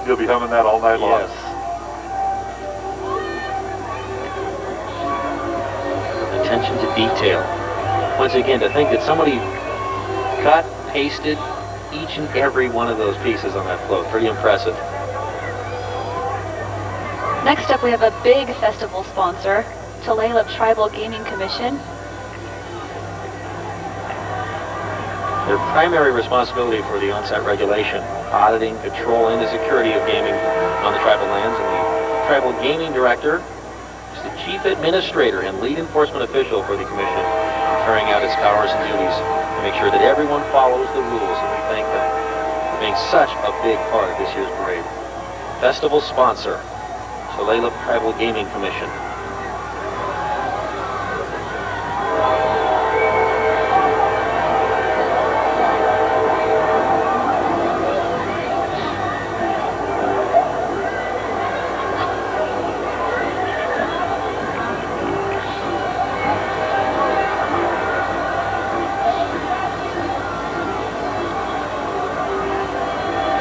You'll be humming that all night long. Yes. Attention to detail. Once again, to think that somebody cut, pasted each and every one of those pieces on that float. Pretty impressive. Next up, we have a big festival sponsor, Tulalip Tribal Gaming Commission. Their primary responsibility for the on-site regulation, auditing, control, and the security of gaming on the tribal lands, and the tribal gaming director is the chief administrator and lead enforcement official for the commission, carrying out its powers and duties to make sure that everyone follows the rules, and we thank them for being such a big part of this year's parade. Festival sponsor, Tulalip Tribal Gaming Commission.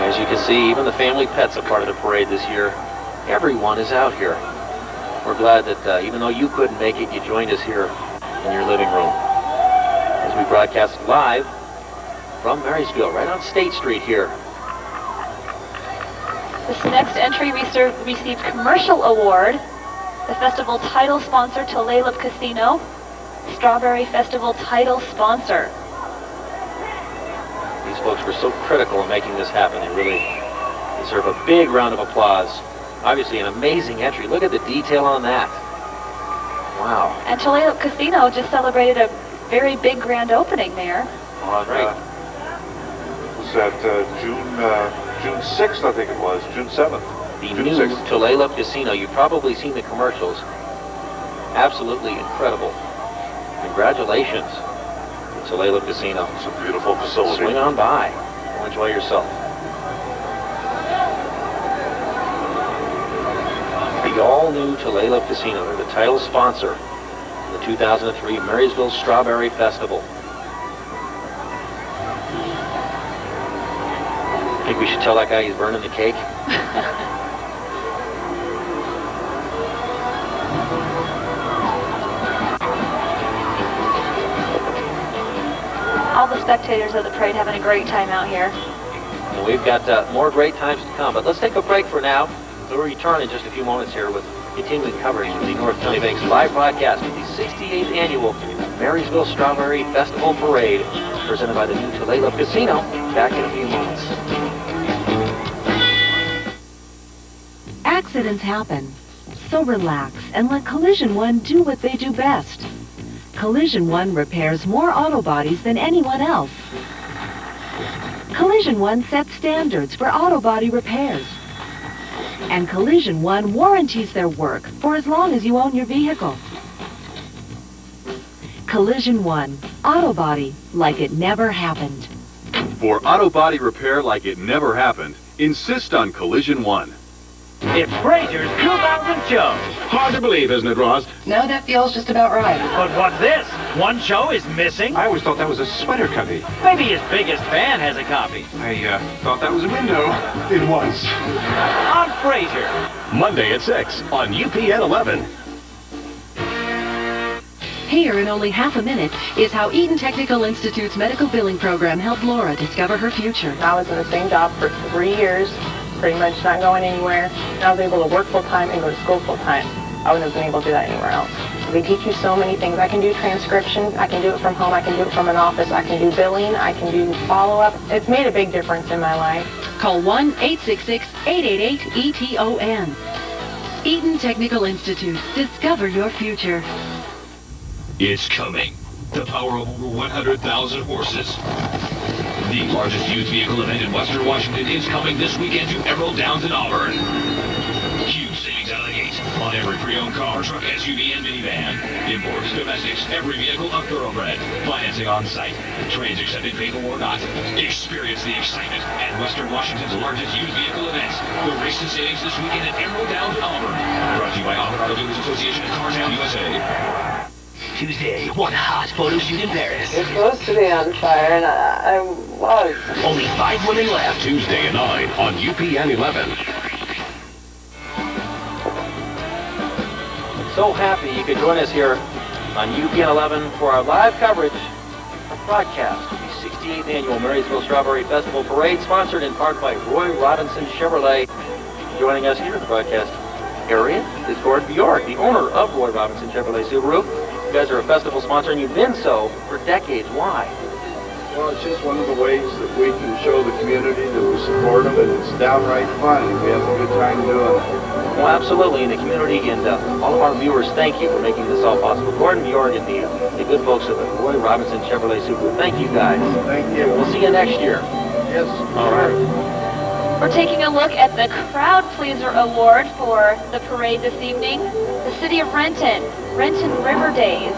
As you can see, even the family pets are part of the parade this year. Everyone is out here. We're glad that even though you couldn't make it, you joined us here in your living room as we broadcast live from Marysville, right on State Street here. This next entry received Commercial Award, the festival title sponsor, Tulalip Casino, Strawberry Festival title sponsor. These folks were so critical in making this happen. They really deserve a big round of applause. Obviously an amazing entry. Look at the detail on that. Wow. And Tulalip Casino just celebrated a very big grand opening there. On, was that June 6th, I think it was, June 7th. The June new 6th. Tulalip Casino. You've probably seen the commercials. Absolutely incredible. Congratulations, Tulalip Casino. It's a beautiful facility. Swing on by. Go enjoy yourself. The all-new Tulalip Casino. They're the title sponsor of the 2003 Marysville Strawberry Festival. Think we should tell that guy he's burning the cake? All the spectators of the parade having a great time out here. And we've got more great times to come, but let's take a break for now. We'll return in just a few moments here with continuing coverage of the North County Bank's live broadcast of the 68th Annual Marysville Strawberry Festival Parade, presented by the new Tulalip Casino. Back in a few moments. Accidents happen, so relax and let Collision One do what they do best. Collision One repairs more auto bodies than anyone else. Collision One sets standards for auto body repairs. And Collision One warranties their work for as long as you own your vehicle. Collision One, auto body like it never happened. For auto body repair like it never happened, insist on Collision One. It's Frazier's 2000 show. Hard to believe, isn't it, Ross? No, that feels just about right. But what's this? One show is missing? I always thought that was a sweater copy. Maybe his biggest fan has a copy. I thought that was a window. It was. On Frazier. Monday at 6 on UPN 11. Here in only half a minute is how Eaton Technical Institute's medical billing program helped Laura discover her future. I was in the same job for 3 years, pretty much not going anywhere. I was able to work full-time and go to school full-time. I wouldn't have been able to do that anywhere else. They teach you so many things. I can do transcription, I can do it from home, I can do it from an office, I can do billing, I can do follow-up. It's made a big difference in my life. Call 1-866-888-ETON. Eaton Technical Institute. Discover your future. It's coming. The power of over 100,000 horses. The largest youth vehicle event in Western Washington is coming this weekend to Emerald Downs in Auburn. Huge savings out of the gate on every pre-owned car, truck, SUV, and minivan. Imports, domestics, every vehicle a thoroughbred. Financing on site. Trades accepted, vehicle or not. Experience the excitement at Western Washington's largest youth vehicle event. The race to savings this weekend at Emerald Downs in Auburn. Brought to you by Auburn Auto Dealers Association and Cartown, USA. Tuesday, one hot photo shoot in Paris. You're supposed to be on fire, and I was. Only 5 women left. Tuesday at 9 on UPN 11. So happy you could join us here on UPN 11 for our live coverage of broadcast of the 68th Annual Marysville Strawberry Festival Parade, sponsored in part by Roy Robinson Chevrolet. Joining us here in the broadcast area is Gordon Bjork, the owner of Roy Robinson Chevrolet Subaru. You guys are a festival sponsor, and you've been so for decades. Why? Well, it's just one of the ways that we can show the community that we support them, and it's downright fun. We have a good time doing it. Well, absolutely, in the community, and all of our viewers, thank you for making this all possible. Gordon Bjork and the good folks of the Roy Robinson Chevrolet Subaru. Thank you, guys. Thank you. We'll see you next year. Yes. All right. We're taking a look at the Crowd Pleaser Award for the parade this evening. The City of Renton River Days.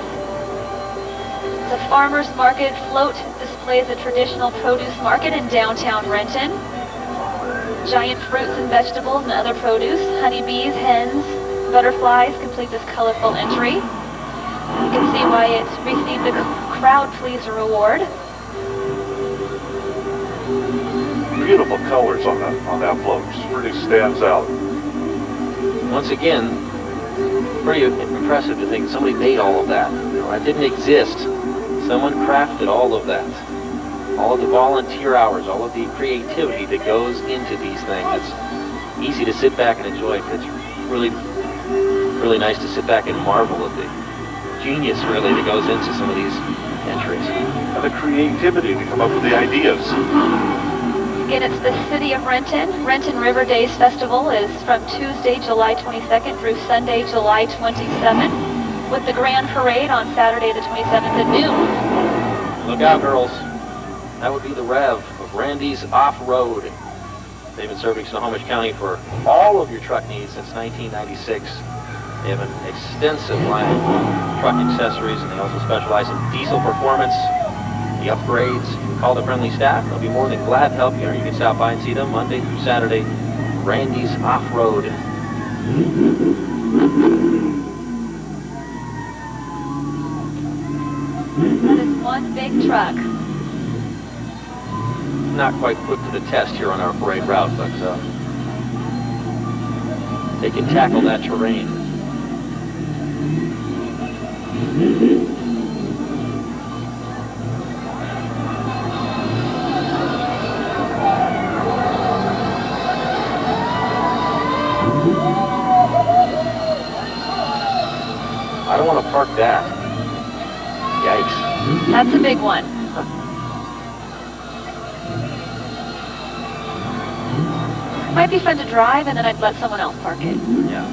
The Farmers Market float displays a traditional produce market in downtown Renton. Giant fruits and vegetables and other produce, honeybees, hens, butterflies complete this colorful entry. You can see why it received the Crowd Pleaser Award. Beautiful colors on that float. Just really stands out. Once again, pretty impressive to think somebody made all of that. That didn't exist. Someone crafted all of that. All of the volunteer hours, all of the creativity that goes into these things. It's easy to sit back and enjoy. It's really, really nice to sit back and marvel at the genius, really, that goes into some of these entries. And the creativity to come up with the ideas. Again, it's the City of Renton. Renton River Days Festival is from Tuesday, July 22nd through Sunday, July 27th, with the Grand Parade on Saturday the 27th at noon. Look out, girls. That would be the Rev of Randy's Off-Road. They've been serving Snohomish County for all of your truck needs since 1996. They have an extensive line of truck accessories, and they also specialize in diesel performance, the upgrades. Call the friendly staff. They'll be more than glad to help you, or you can stop by and see them Monday through Saturday. Randy's Off-Road. That is one big truck. Not quite put to the test here on our parade route, but they can tackle that terrain. I don't want to park that. Yikes. That's a big one. Might be fun to drive, and then I'd let someone else park it. Yeah.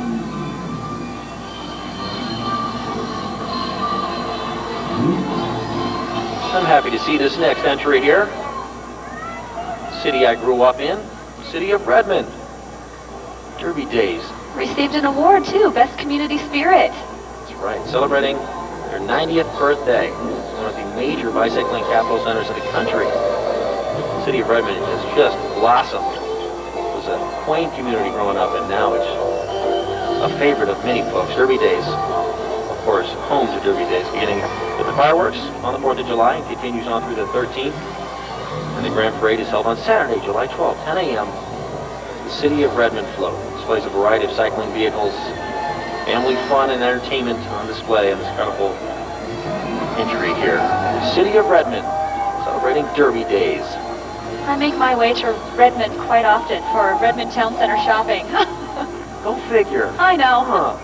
I'm happy to see this next entry here. City I grew up in, City of Redmond. Derby Days. Received an award, too, Best Community Spirit. That's right, celebrating their 90th birthday. It's one of the major bicycling capital centers of the country. The City of Redmond has just blossomed. It was a quaint community growing up, and now it's a favorite of many folks. Derby Days, of course, home to Derby Days, beginning with the fireworks on the 4th of July and continues on through the 13th. And the Grand Parade is held on Saturday, July 12th, 10 a.m. The City of Redmond float displays a variety of cycling vehicles, family fun and entertainment on display in this colorful entry here. The City of Redmond, celebrating Derby Days. I make my way to Redmond quite often for Redmond Town Center shopping. Go figure. I know. Huh.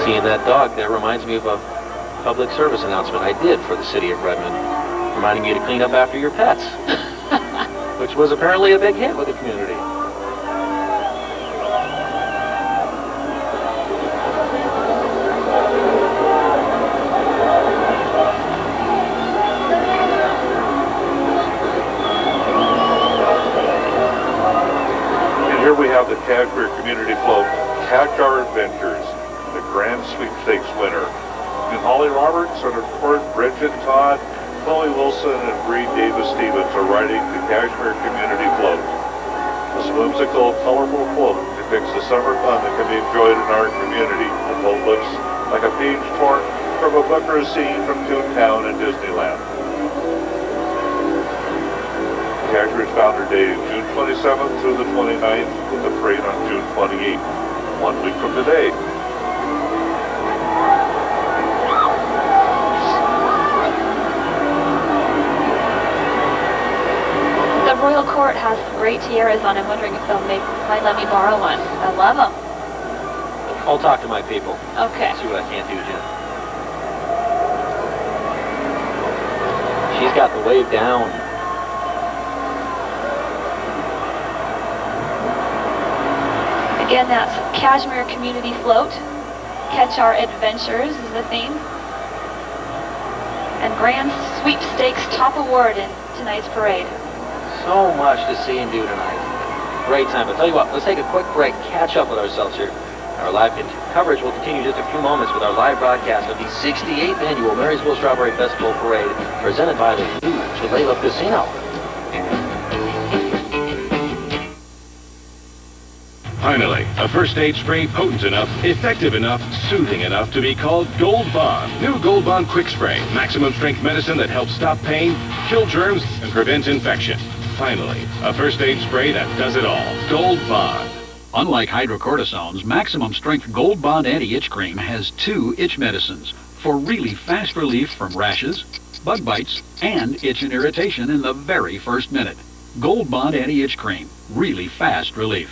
Seeing that dog there reminds me of a public service announcement I did for the City of Redmond, reminding you to clean up after your pets, which was apparently a big hit with the community. And here we have the Cashmere Community Float, Catch Our Adventures, the Grand Sweepstakes winner. And Holly Roberts, Senator Court, Bridget Todd, Chloe Wilson, and Bree Davis-Stevens are riding the Cashmere Community Float. This whimsical, colorful float depicts the summer fun that can be enjoyed in our community. The float looks like a page torn from a book or a scene from Toontown and Disneyland. Cashmere's Founder Day, June 27th through the 29th, with the parade on June 28th, 1 week from today. The Royal Court has some great tiaras on. I'm wondering if they'll might let me borrow one. I love them. I'll talk to my people. Okay. See what I can't do, Jen. She's got the wave down. Again, that's Cashmere Community Float. Catch Our Adventures is the theme. And Grand Sweepstakes top award in tonight's parade. So much to see and do tonight. Great time. I'll tell you what, let's take a quick break, catch up with ourselves here. Our live coverage will continue just a few moments with our live broadcast of the 68th Annual Marysville Strawberry Festival Parade, presented by the new Chalala Casino. Finally, a first aid spray potent enough, effective enough, soothing enough to be called Gold Bond. New Gold Bond Quick Spray. Maximum strength medicine that helps stop pain, kill germs, and prevent infection. Finally, a first aid spray that does it all. Gold Bond. Unlike hydrocortisones, Maximum Strength Gold Bond Anti-Itch Cream has 2 itch medicines for really fast relief from rashes, bug bites, and itch and irritation in the very first minute. Gold Bond Anti-Itch Cream. Really fast relief.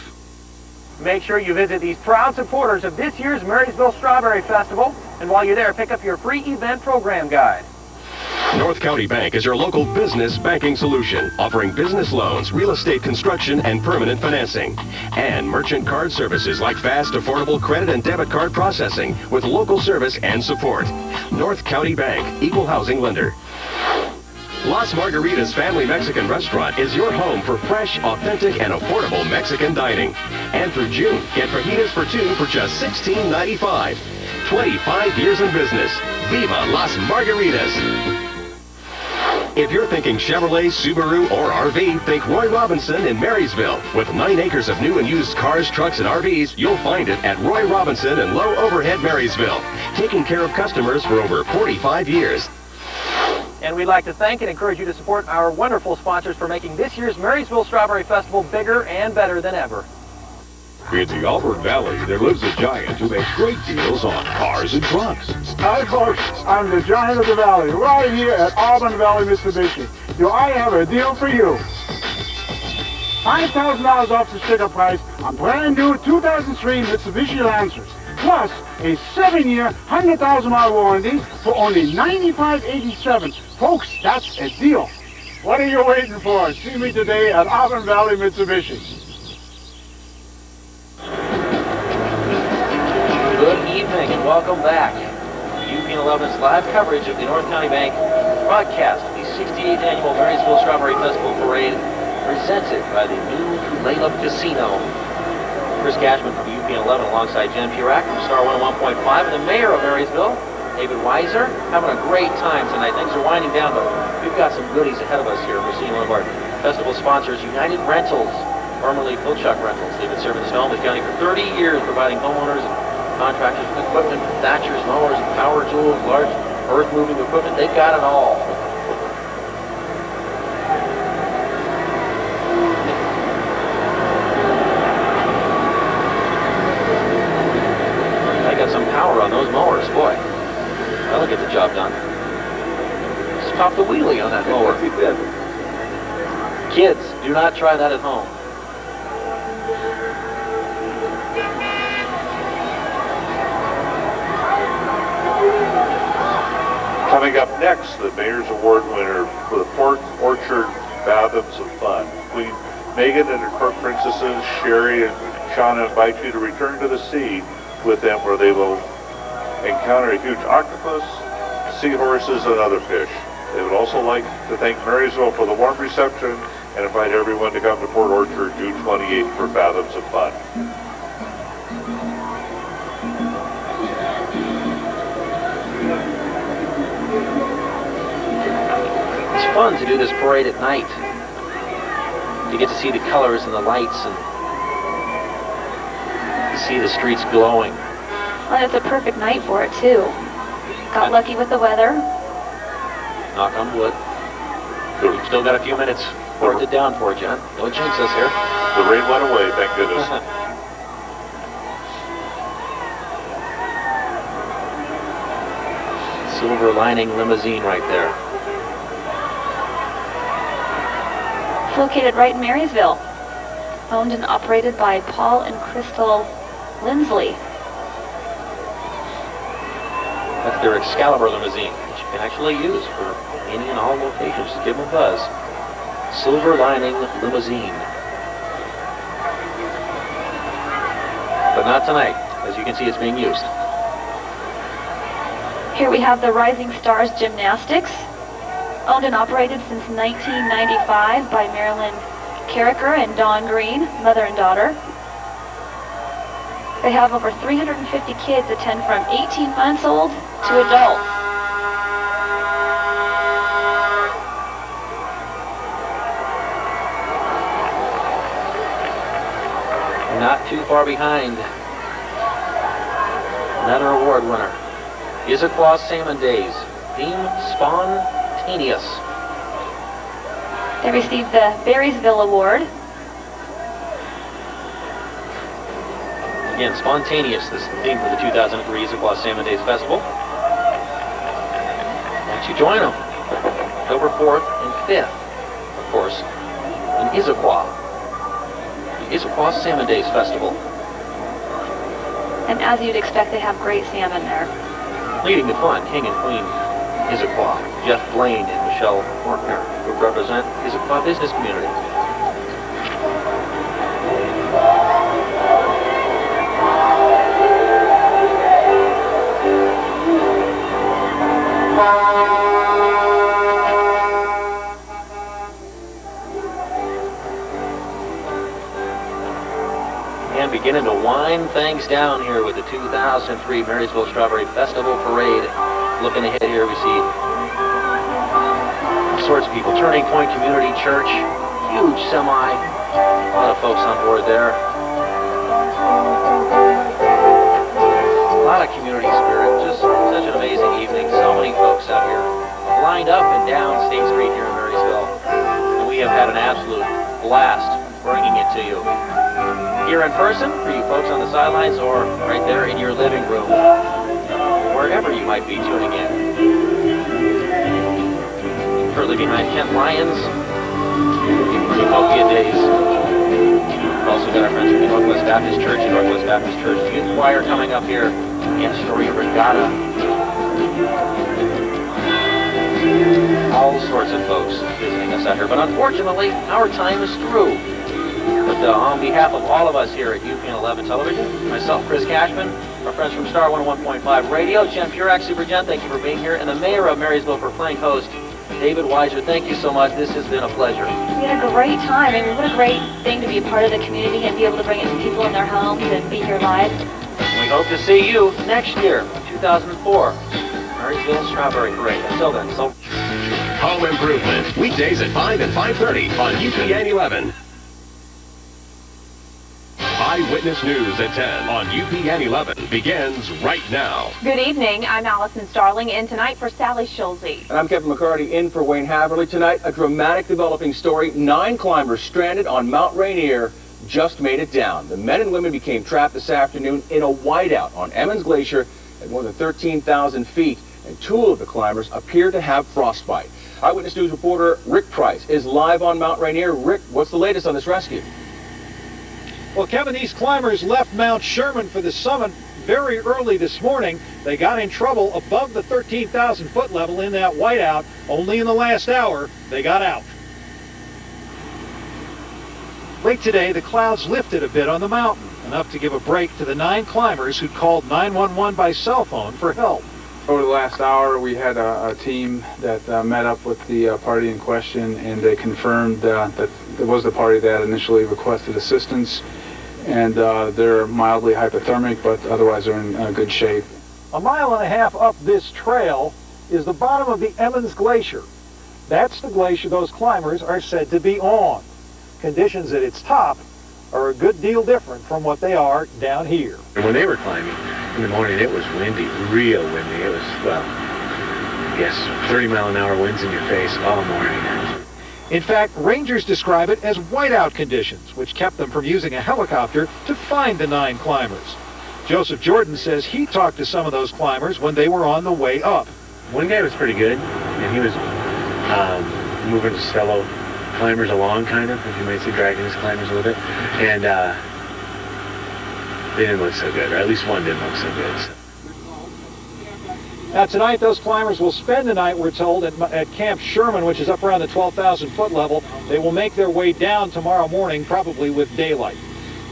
Make sure you visit these proud supporters of this year's Marysville Strawberry Festival, and while you're there, pick up your free event program guide. North County Bank is your local business banking solution, offering business loans, real estate construction, and permanent financing. And merchant card services like fast, affordable credit and debit card processing with local service and support. North County Bank, equal housing lender. Las Margaritas Family Mexican Restaurant is your home for fresh, authentic, and affordable Mexican dining. And through June, get fajitas for two for just $16.95. 25 years in business. Viva Las Margaritas! If you're thinking Chevrolet, Subaru, or RV, think Roy Robinson in Marysville. With 9 acres of new and used cars, trucks, and RVs, you'll find it at Roy Robinson in Low Overhead, Marysville. Taking care of customers for over 45 years. And we'd like to thank and encourage you to support our wonderful sponsors for making this year's Marysville Strawberry Festival bigger and better than ever. In the Auburn Valley, there lives a giant who makes great deals on cars and trucks. Hi folks, I'm the giant of the valley, right here at Auburn Valley Mitsubishi. I have a deal for you. $5,000 off the sticker price on brand new 2003 Mitsubishi Lancers, plus a 7-year, 100,000-mile warranty for only $95.87. Folks, that's a deal. What are you waiting for? See me today at Auburn Valley Mitsubishi. Good evening and welcome back. UP11's live coverage of the North County Bank broadcast of the 68th Annual Marysville Strawberry Festival Parade, presented by the new Layup Casino. Chris Cashman from UP11 alongside Jen Purack from Star 101.5 and the mayor of Marysville, David Weiser, having a great time tonight. Things are winding down, but we've got some goodies ahead of us here. We're seeing one of our festival sponsors, United Rentals, formerly Pilchuck Rentals. They've been serving the Snohomish County for 30 years, providing homeowners and contractors with equipment, thatchers, mowers, power tools, large earth-moving equipment. They've got it all. They got some power on those mowers, boy. That'll get the job done. Stop the wheelie on that mower. Kids, do not try that at home. Coming up next, the Mayor's Award winner for the Port Orchard Fathoms of Fun. Queen Megan and her court princesses, Sherry and Shauna, invite you to return to the sea with them where they will encounter a huge octopus, seahorses, and other fish. They would also like to thank Marysville for the warm reception and invite everyone to come to Port Orchard June 28th for Fathoms of Fun. It's fun to do this parade at night. You get to see the colors and the lights and see the streets glowing. Well, it's a perfect night for it, too. Got lucky with the weather. Knock on wood. We've still got a few minutes for it to down for it, John. Don't jinx us here. The rain went away, thank goodness. Silver lining limousine right there. It's located right in Marysville. Owned and operated by Paul and Crystal Lindsley. That's their Excalibur limousine, which you can actually use for any and all locations. Just give them a buzz. Silver lining limousine. But not tonight. As you can see, it's being used. Here we have the Rising Stars Gymnastics, owned and operated since 1995 by Marilyn Carricker and Dawn Green, mother and daughter. They have over 350 kids attend from 18 months old to adults. Not too far behind. Another award winner. Issaquah Salmon Days. Theme Spontaneous. They received the Berrysville Award. Again, Spontaneous, this is the theme for the 2003 Issaquah Salmon Days Festival. Why don't you join them? October 4th and 5th, of course, in Issaquah. The Issaquah Salmon Days Festival. And as you'd expect, they have great salmon there. Leading the fun, King and Queen Issaquah, Jeff Blaine and Michelle Fortner, who represent Issaquah business community. And beginning to wind things down here with the 2003 Marysville Strawberry Festival Parade. Looking ahead here, we see all sorts of people. Turning Point Community Church, huge semi, a lot of folks on board there. A lot of community spirit, just such an amazing evening. So many folks out here lined up and down State Street here in Marysville. And we have had an absolute blast bringing it to you. Here in person, for you folks on the sidelines, or right there in your living room, wherever you might be tuning in. Shortly behind Kent Lyons, Utopia Days. We've also got our friends from the Northwest Baptist Church and Northwest Baptist Church Youth Choir coming up here, and Story Regatta. All sorts of folks visiting us out here, but unfortunately, our time is through. But on behalf of all of us here at UPN 11 Television, myself, Chris Cashman, our friends from Star 101.5 Radio, Jen Purek, Super Jen, thank you for being here, and the mayor of Marysville for playing host, David Weiser, thank you so much. This has been a pleasure. We had a great time. I mean, what a great thing to be a part of the community and be able to bring it to people in their homes and be here live. We hope to see you next year, 2004, Marysville Strawberry Parade. Until then, so... Home Improvement, weekdays at 5 and 5:30 on UPN 11. Eyewitness News at 10 on UPN 11 begins right now. Good evening. I'm Allison Starling, in tonight for Sally Schulze. And I'm Kevin McCarty, in for Wayne Haverly. Tonight, a dramatic developing story. 9 climbers stranded on Mount Rainier just made it down. The men and women became trapped this afternoon in a whiteout on Emmons Glacier at more than 13,000 feet. And 2 of the climbers appear to have frostbite. Eyewitness News reporter Rick Price is live on Mount Rainier. Rick, what's the latest on this rescue? Well, Kevin, these climbers left Mount Sherman for the summit very early this morning. They got in trouble above the 13,000 foot level in that whiteout. Only in the last hour, they got out. Late today, the clouds lifted a bit on the mountain, enough to give a break to the 9 climbers who called 911 by cell phone for help. Over the last hour, we had a team that met up with the party in question, and they confirmed that it was the party that initially requested assistance. And they're mildly hypothermic, but otherwise they're in good shape. A mile and a half up this trail is the bottom of the Emmons Glacier. That's the glacier those climbers are said to be on. Conditions at its top are a good deal different from what they are down here. And when they were climbing in the morning, it was windy, real windy. It was, well, yes, 30-mile-an-hour winds in your face all morning. In fact, rangers describe it as whiteout conditions, which kept them from using a helicopter to find the 9 climbers. Joseph Jordan says he talked to some of those climbers when they were on the way up. One guy was pretty good, and he was moving his fellow climbers along, kind of, if you might say, dragging his climbers a little bit. And they didn't look so good, or at least one didn't look so good. So. Now tonight, those climbers will spend the night, we're told, at Camp Sherman, which is up around the 12,000 foot level. They will make their way down tomorrow morning, probably with daylight.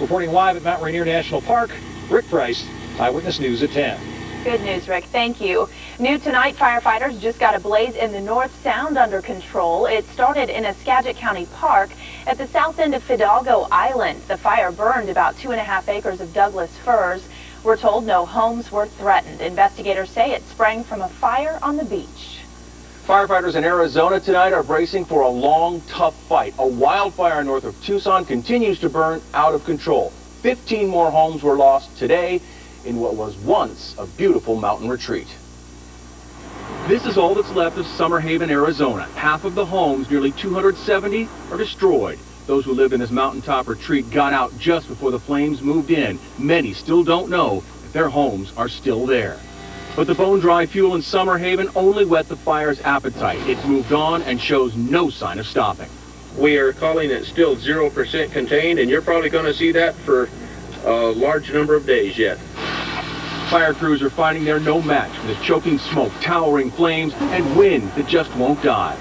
Reporting live at Mount Rainier National Park, Rick Price, Eyewitness News at 10. Good news, Rick. Thank you. New tonight, firefighters just got a blaze in the North Sound under control. It started in a Skagit County park at the south end of Fidalgo Island. The fire burned about 2.5 acres of Douglas firs. We're told no homes were threatened. Investigators say it sprang from a fire on the beach. Firefighters in Arizona tonight are bracing for a long, tough fight. A wildfire north of Tucson continues to burn out of control. 15 more homes were lost today in what was once a beautiful mountain retreat. This is all that's left of Summer Haven, Arizona. Half of the homes, nearly 270, are destroyed. Those who lived in this mountaintop retreat got out just before the flames moved in. Many still don't know if their homes are still there. But the bone-dry fuel in Summer Haven only whet the fire's appetite. It's moved on and shows no sign of stopping. We are calling it still 0% contained, and you're probably going to see that for a large number of days yet. Fire crews are finding they're no match for the choking smoke, towering flames, and wind that just won't die.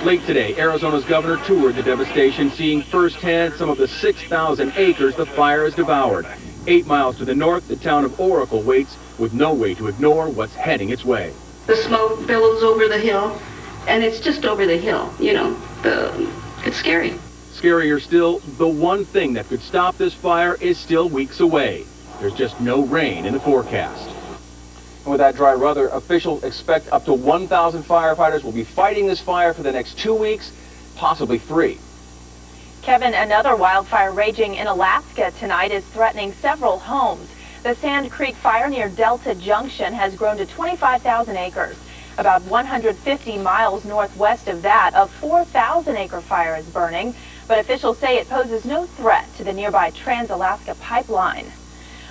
Late today, Arizona's governor toured the devastation, seeing firsthand some of the 6,000 acres the fire has devoured. 8 miles to the north, the town of Oracle waits with no way to ignore what's heading its way. The smoke billows over the hill, and it's just over the hill, you know. It's scary. Scarier still, the one thing that could stop this fire is still weeks away. There's just no rain in the forecast. And with that dry weather, officials expect up to 1,000 firefighters will be fighting this fire for the next 2 weeks, possibly 3. Kevin, another wildfire raging in Alaska tonight is threatening several homes. The Sand Creek fire near Delta Junction has grown to 25,000 acres. About 150 miles northwest of that, a 4,000-acre fire is burning, but officials say it poses no threat to the nearby Trans-Alaska pipeline.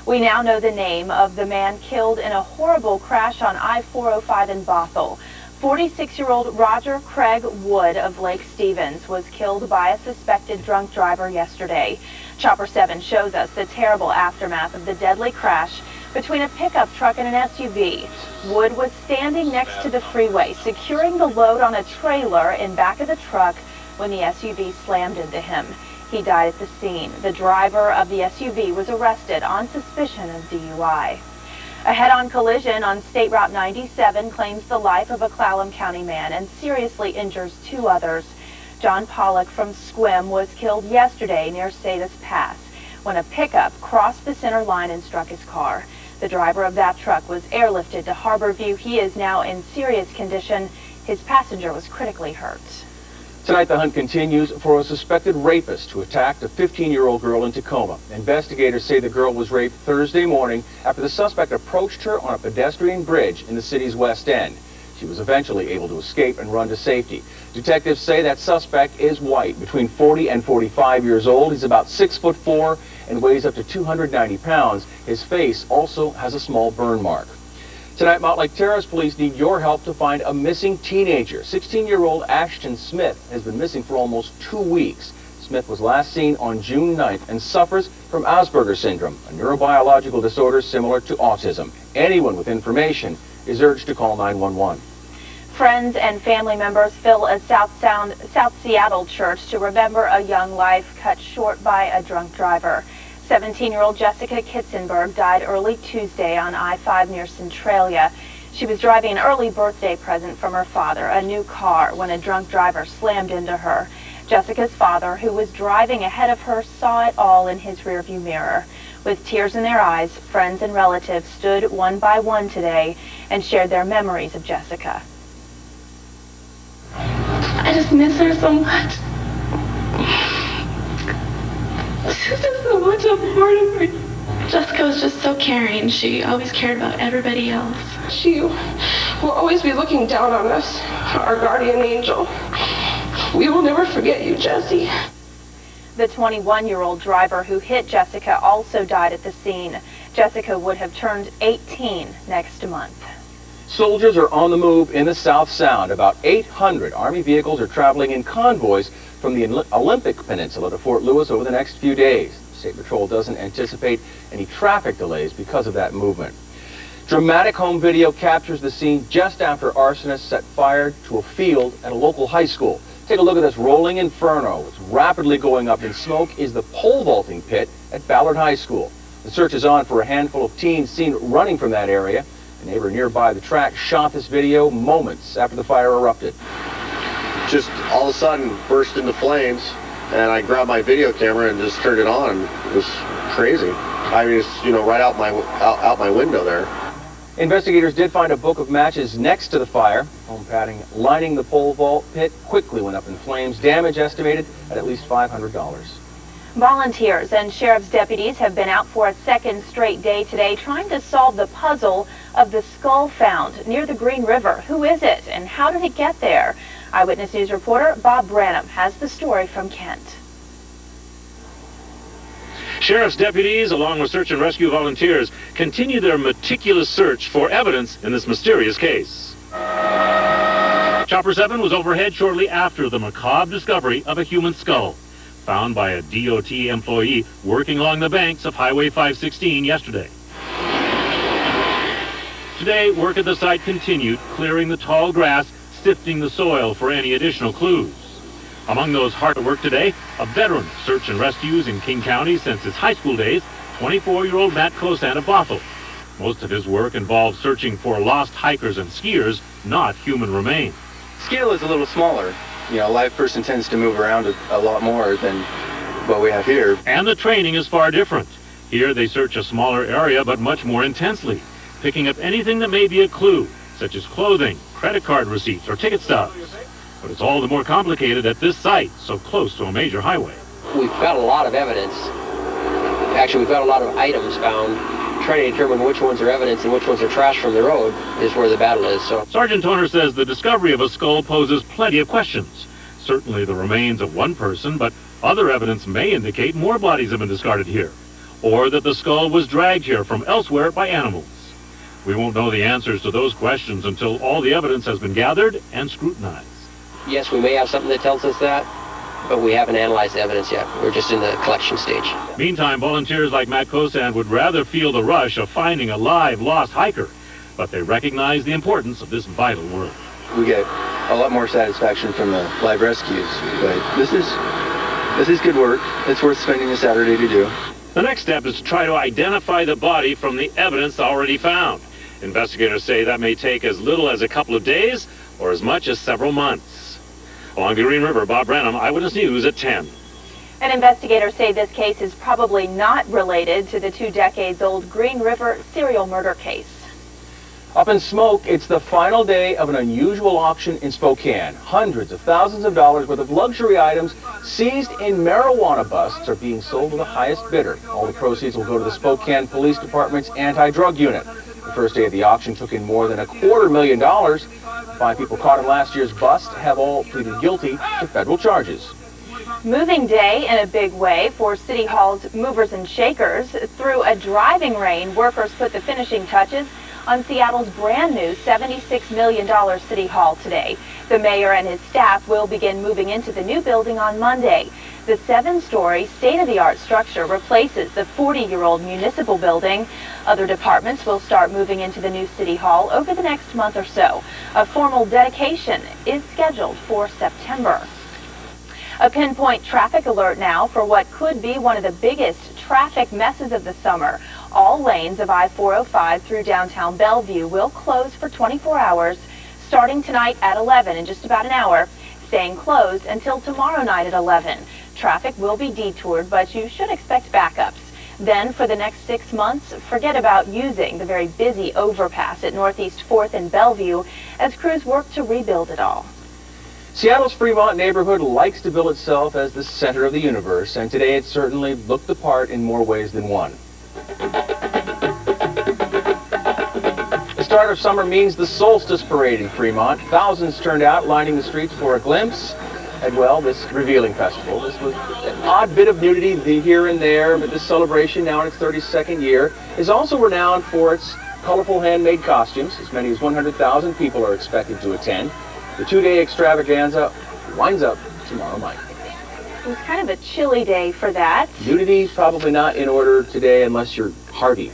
We now know the name of the man killed in a horrible crash on I-405 in Bothell. 46-year-old Roger Craig Wood of Lake Stevens was killed by a suspected drunk driver yesterday. Chopper 7 shows us the terrible aftermath of the deadly crash between a pickup truck and an SUV. Wood was standing next to the freeway, securing the load on a trailer in back of the truck when the SUV slammed into him. He died at the scene. The driver of the SUV was arrested on suspicion of DUI. A head-on collision on State Route 97 claims the life of a Clallam County man and seriously injures 2 others. John Pollock from Squim was killed yesterday near Sadis Pass when a pickup crossed the center line and struck his car. The driver of that truck was airlifted to Harborview. He is now in serious condition. His passenger was critically hurt. Tonight, the hunt continues for a suspected rapist who attacked a 15-year-old girl in Tacoma. Investigators say the girl was raped Thursday morning after the suspect approached her on a pedestrian bridge in the city's West End. She was eventually able to escape and run to safety. Detectives say that suspect is white, between 40 and 45 years old. He's about 6'4" and weighs up to 290 pounds. His face also has a small burn mark. Tonight, Mountlake Terrace police need your help to find a missing teenager. 16-year-old Ashton Smith has been missing for almost 2 weeks. Smith was last seen on June 9th and suffers from Asperger's syndrome, a neurobiological disorder similar to autism. Anyone with information is urged to call 911. Friends and family members fill a South Seattle church to remember a young life cut short by a drunk driver. 17-year-old Jessica Kitzenberg died early Tuesday on I-5 near Centralia. She was driving an early birthday present from her father, a new car, when a drunk driver slammed into her. Jessica's father, who was driving ahead of her, saw it all in his rearview mirror. With tears in their eyes, friends and relatives stood one by one today and shared their memories of Jessica. I just miss her so much. She's just so much a part of me. Jessica was just so caring. She always cared about everybody else. She will always be looking down on us, our guardian angel. We will never forget you, Jessie. The 21-year-old driver who hit Jessica also died at the scene. Jessica would have turned 18 next month. Soldiers are on the move in the South Sound. About 800 Army vehicles are traveling in convoys from the Olympic Peninsula to Fort Lewis over the next few days. State Patrol doesn't anticipate any traffic delays because of that movement. Dramatic home video captures the scene just after arsonists set fire to a field at a local high school. Take a look at this rolling inferno. What's rapidly going up in smoke is the pole vaulting pit at Ballard High School. The search is on for a handful of teens seen running from that area. A neighbor nearby the track shot this video moments after the fire erupted. Just all of a sudden burst into flames, and I grabbed my video camera and just turned it on. It was crazy. I mean, it's, right out my window there. Investigators did find a book of matches next to the fire. Foam padding lining the pole vault pit quickly went up in flames. Damage estimated at least $500. Volunteers and sheriff's deputies have been out for a second straight day today trying to solve the puzzle of the skull found near the Green River. Who is it and how did it get there? Eyewitness News reporter Bob Branham has the story from Kent. Sheriff's deputies, along with search and rescue volunteers, continue their meticulous search for evidence in this mysterious case. Chopper 7 was overhead shortly after the macabre discovery of a human skull, found by a DOT employee working along the banks of Highway 516 yesterday. Today, work at the site continued, clearing the tall grass, sifting the soil for any additional clues. Among those hard at work today, a veteran of search and rescues in King County since his high school days, 24-year-old Matt Cosanabothel. Most of his work involves searching for lost hikers and skiers, not human remains. Scale is a little smaller. You know, a live person tends to move around a lot more than what we have here. And the training is far different. Here they search a smaller area but much more intensely, picking up anything that may be a clue, such as clothing, credit card receipts, or ticket stubs. But it's all the more complicated at this site, so close to a major highway. We've got a lot of evidence. Actually, we've got a lot of items found. Trying to determine which ones are evidence and which ones are trash from the road is where the battle is. So Sergeant Toner says the discovery of a skull poses plenty of questions. Certainly the remains of one person, but other evidence may indicate more bodies have been discarded here, or that the skull was dragged here from elsewhere by animals. We won't know the answers to those questions until all the evidence has been gathered and scrutinized. yes, we may have something that tells us that, but we haven't analyzed the evidence yet. We're just in the collection stage. Meantime, volunteers like Matt Kosan would rather feel the rush of finding a live lost hiker, but they recognize the importance of this vital work. We get a lot more satisfaction from the live rescues, but this is good work. It's worth spending a Saturday to do. The next step is to try to identify the body from the evidence already found. Investigators say that may take as little as a couple of days or as much as several months. Along the Green River, Bob Branham, Eyewitness News at 10. And investigators say this case is probably not related to the 2-decades-old Green River serial murder case. Up in smoke, it's the final day of an unusual auction in Spokane. Hundreds of thousands of dollars worth of luxury items seized in marijuana busts are being sold to the highest bidder. All the proceeds will go to the Spokane Police Department's anti-drug unit. The first day of the auction took in more than $250,000. 5 people caught in last year's bust have all pleaded guilty to federal charges. Moving day in a big way for City Hall's movers and shakers. Through a driving rain, workers put the finishing touches on Seattle's brand new $76 million City Hall today. The mayor and his staff will begin moving into the new building on Monday. The 7-story state-of-the-art structure replaces the 40-year-old municipal building. Other departments will start moving into the new City Hall over the next month or so. A formal dedication is scheduled for September. A pinpoint traffic alert now for what could be one of the biggest traffic messes of the summer. All lanes of I-405 through downtown Bellevue will close for 24 hours, starting tonight at 11 in just about an hour, staying closed until tomorrow night at 11. Traffic will be detoured, but you should expect backups. Then, for the next 6 months, forget about using the very busy overpass at Northeast 4th and Bellevue as crews work to rebuild it all. Seattle's Fremont neighborhood likes to bill itself as the center of the universe, and today it certainly looked the part in more ways than one. The start of summer means the Solstice Parade in Fremont. Thousands turned out, lining the streets for a glimpse at, well, this revealing festival. This was an odd bit of nudity here and there, but this celebration, now in its 32nd year, is also renowned for its colorful handmade costumes. As many as 100,000 people are expected to attend. The 2-day extravaganza winds up tomorrow night. It was kind of a chilly day for that. Nudity probably not in order today unless you're hardy.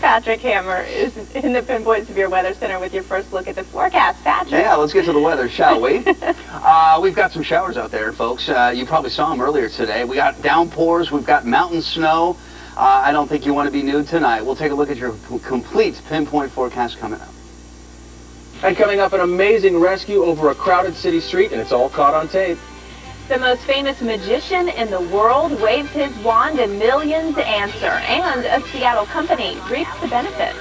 Patrick Hammer is in the Pinpoint Severe Weather Center with your first look at the forecast. Patrick. Yeah, let's get to the weather, shall we? We've got some showers out there, folks. You probably saw them earlier today. We got downpours. We've got mountain snow. I don't think you want to be nude tonight. We'll take a look at your complete pinpoint forecast coming up. And coming up, an amazing rescue over a crowded city street, and it's all caught on tape. The most famous magician in the world waves his wand and millions answer, and a Seattle company reaps the benefits.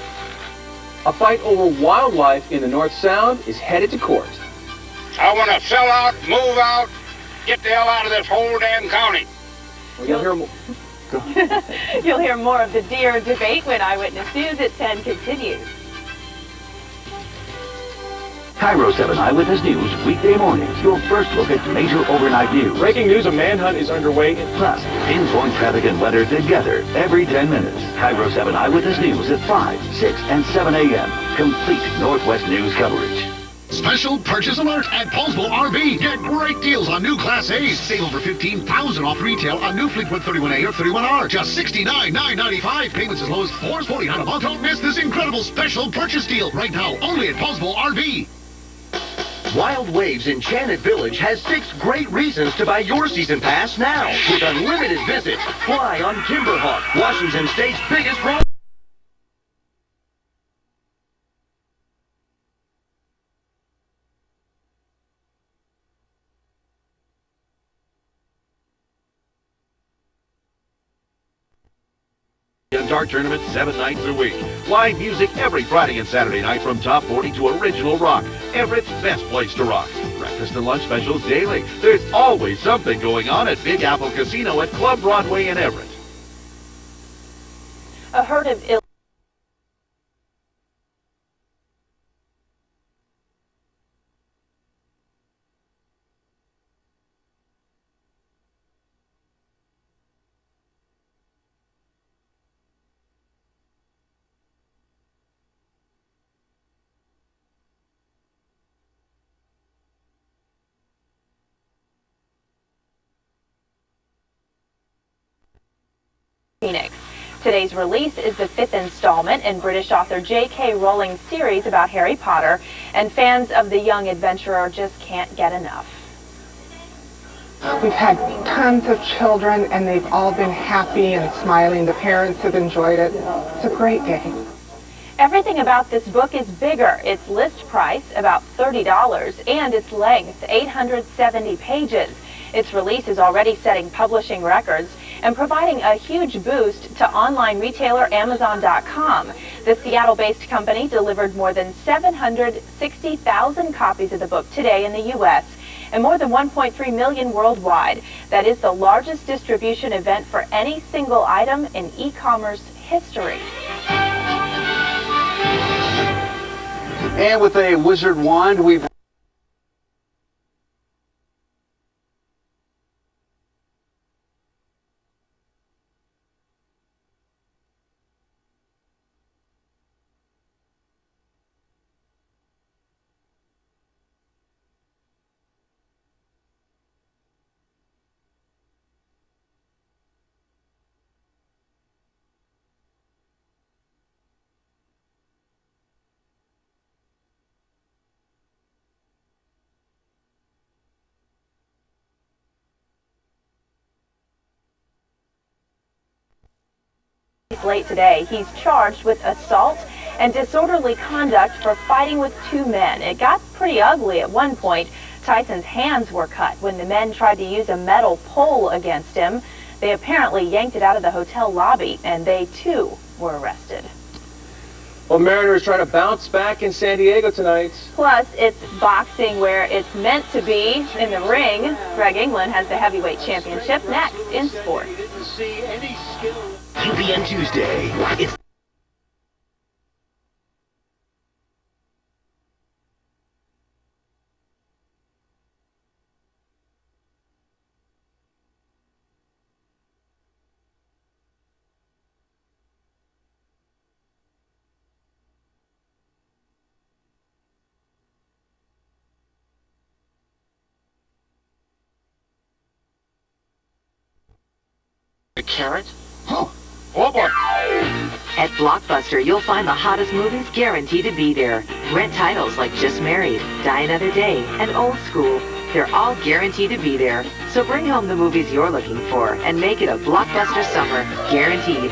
A fight over wildlife in the North Sound is headed to court. I want to sell out, move out, get the hell out of this whole damn county. Well, you'll hear more. You'll hear more of the deer debate when Eyewitness News at 10 continues. Cairo 7 Eyewitness News, weekday mornings, your first look at major overnight news. Breaking news, a manhunt is underway. Plus, pinpoint traffic and weather together every 10 minutes. Cairo 7 Eyewitness News at 5, 6, and 7 a.m. Complete Northwest news coverage. Special purchase alert at Paulsville RV. Get great deals on new Class A's. Save over $15,000 off retail on new Fleetwood 31A or 31R. Just $69,995. Payments as low as $449 a month. Don't miss this incredible special purchase deal right now. Only at Paulsville RV. Wild Waves Enchanted Village has 6 great reasons to buy your season pass now. With unlimited visits, fly on Timberhawk, Washington State's biggest roller. Dart tournament 7 nights a week. Live music every Friday and Saturday night from top 40 to original rock. Everett's best place to rock. Breakfast and lunch specials daily. There's always something going on at Big Apple Casino at Club Broadway in Everett. A herd of Phoenix. Today's release is the 5th installment in British author J.K. Rowling's series about Harry Potter, and fans of the young adventurer just can't get enough. We've had tons of children, and they've all been happy and smiling. The parents have enjoyed it. It's a great day. Everything about this book is bigger. Its list price, about $30, and its length, 870 pages. Its release is already setting publishing records and providing a huge boost to online retailer Amazon.com. The Seattle-based company delivered more than 760,000 copies of the book today in the U.S. and more than 1.3 million worldwide. That is the largest distribution event for any single item in e-commerce history. And with a wizard wand, we've late today. He's charged with assault and disorderly conduct for fighting with 2 men. It got pretty ugly at one point. Tyson's hands were cut when the men tried to use a metal pole against him. They apparently yanked it out of the hotel lobby, and they too were arrested. Well, Mariners try to bounce back in San Diego tonight. Plus, it's boxing where it's meant to be in the ring. Greg England has the heavyweight championship next in sports. UPN Tuesday. It's a carrot? Oh boy. At Blockbuster, you'll find the hottest movies guaranteed to be there. Rent titles like Just Married, Die Another Day, and Old School. They're all guaranteed to be there. So bring home the movies you're looking for and make it a Blockbuster summer. Guaranteed.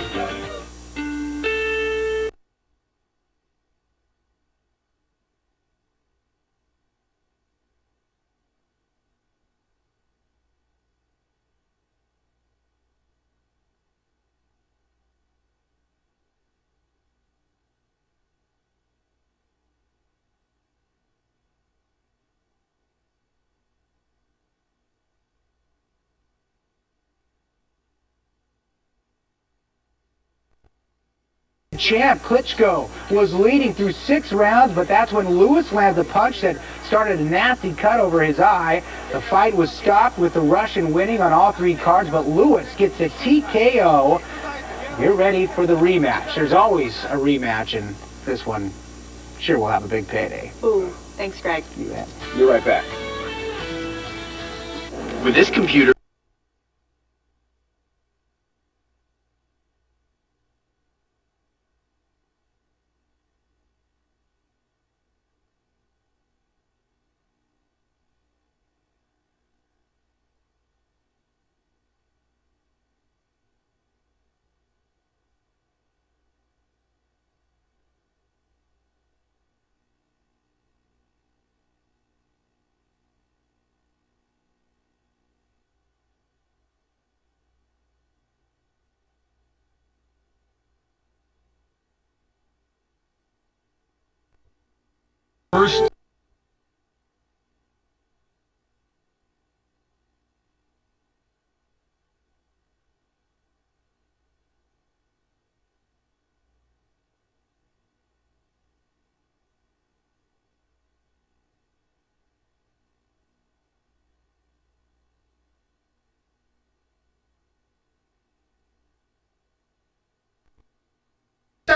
Champ Klitschko was leading through 6 rounds, but that's when Lewis landed the punch that started a nasty cut over his eye. The fight was stopped with the Russian winning on all 3 cards, but Lewis gets a TKO. You're ready for the rematch. There's always a rematch, and this one sure we'll have a big payday. Ooh, thanks, Greg. You bet. Be right back. With this computer, first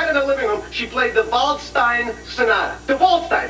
in the living room, she played the Waldstein Sonata. The Waldstein.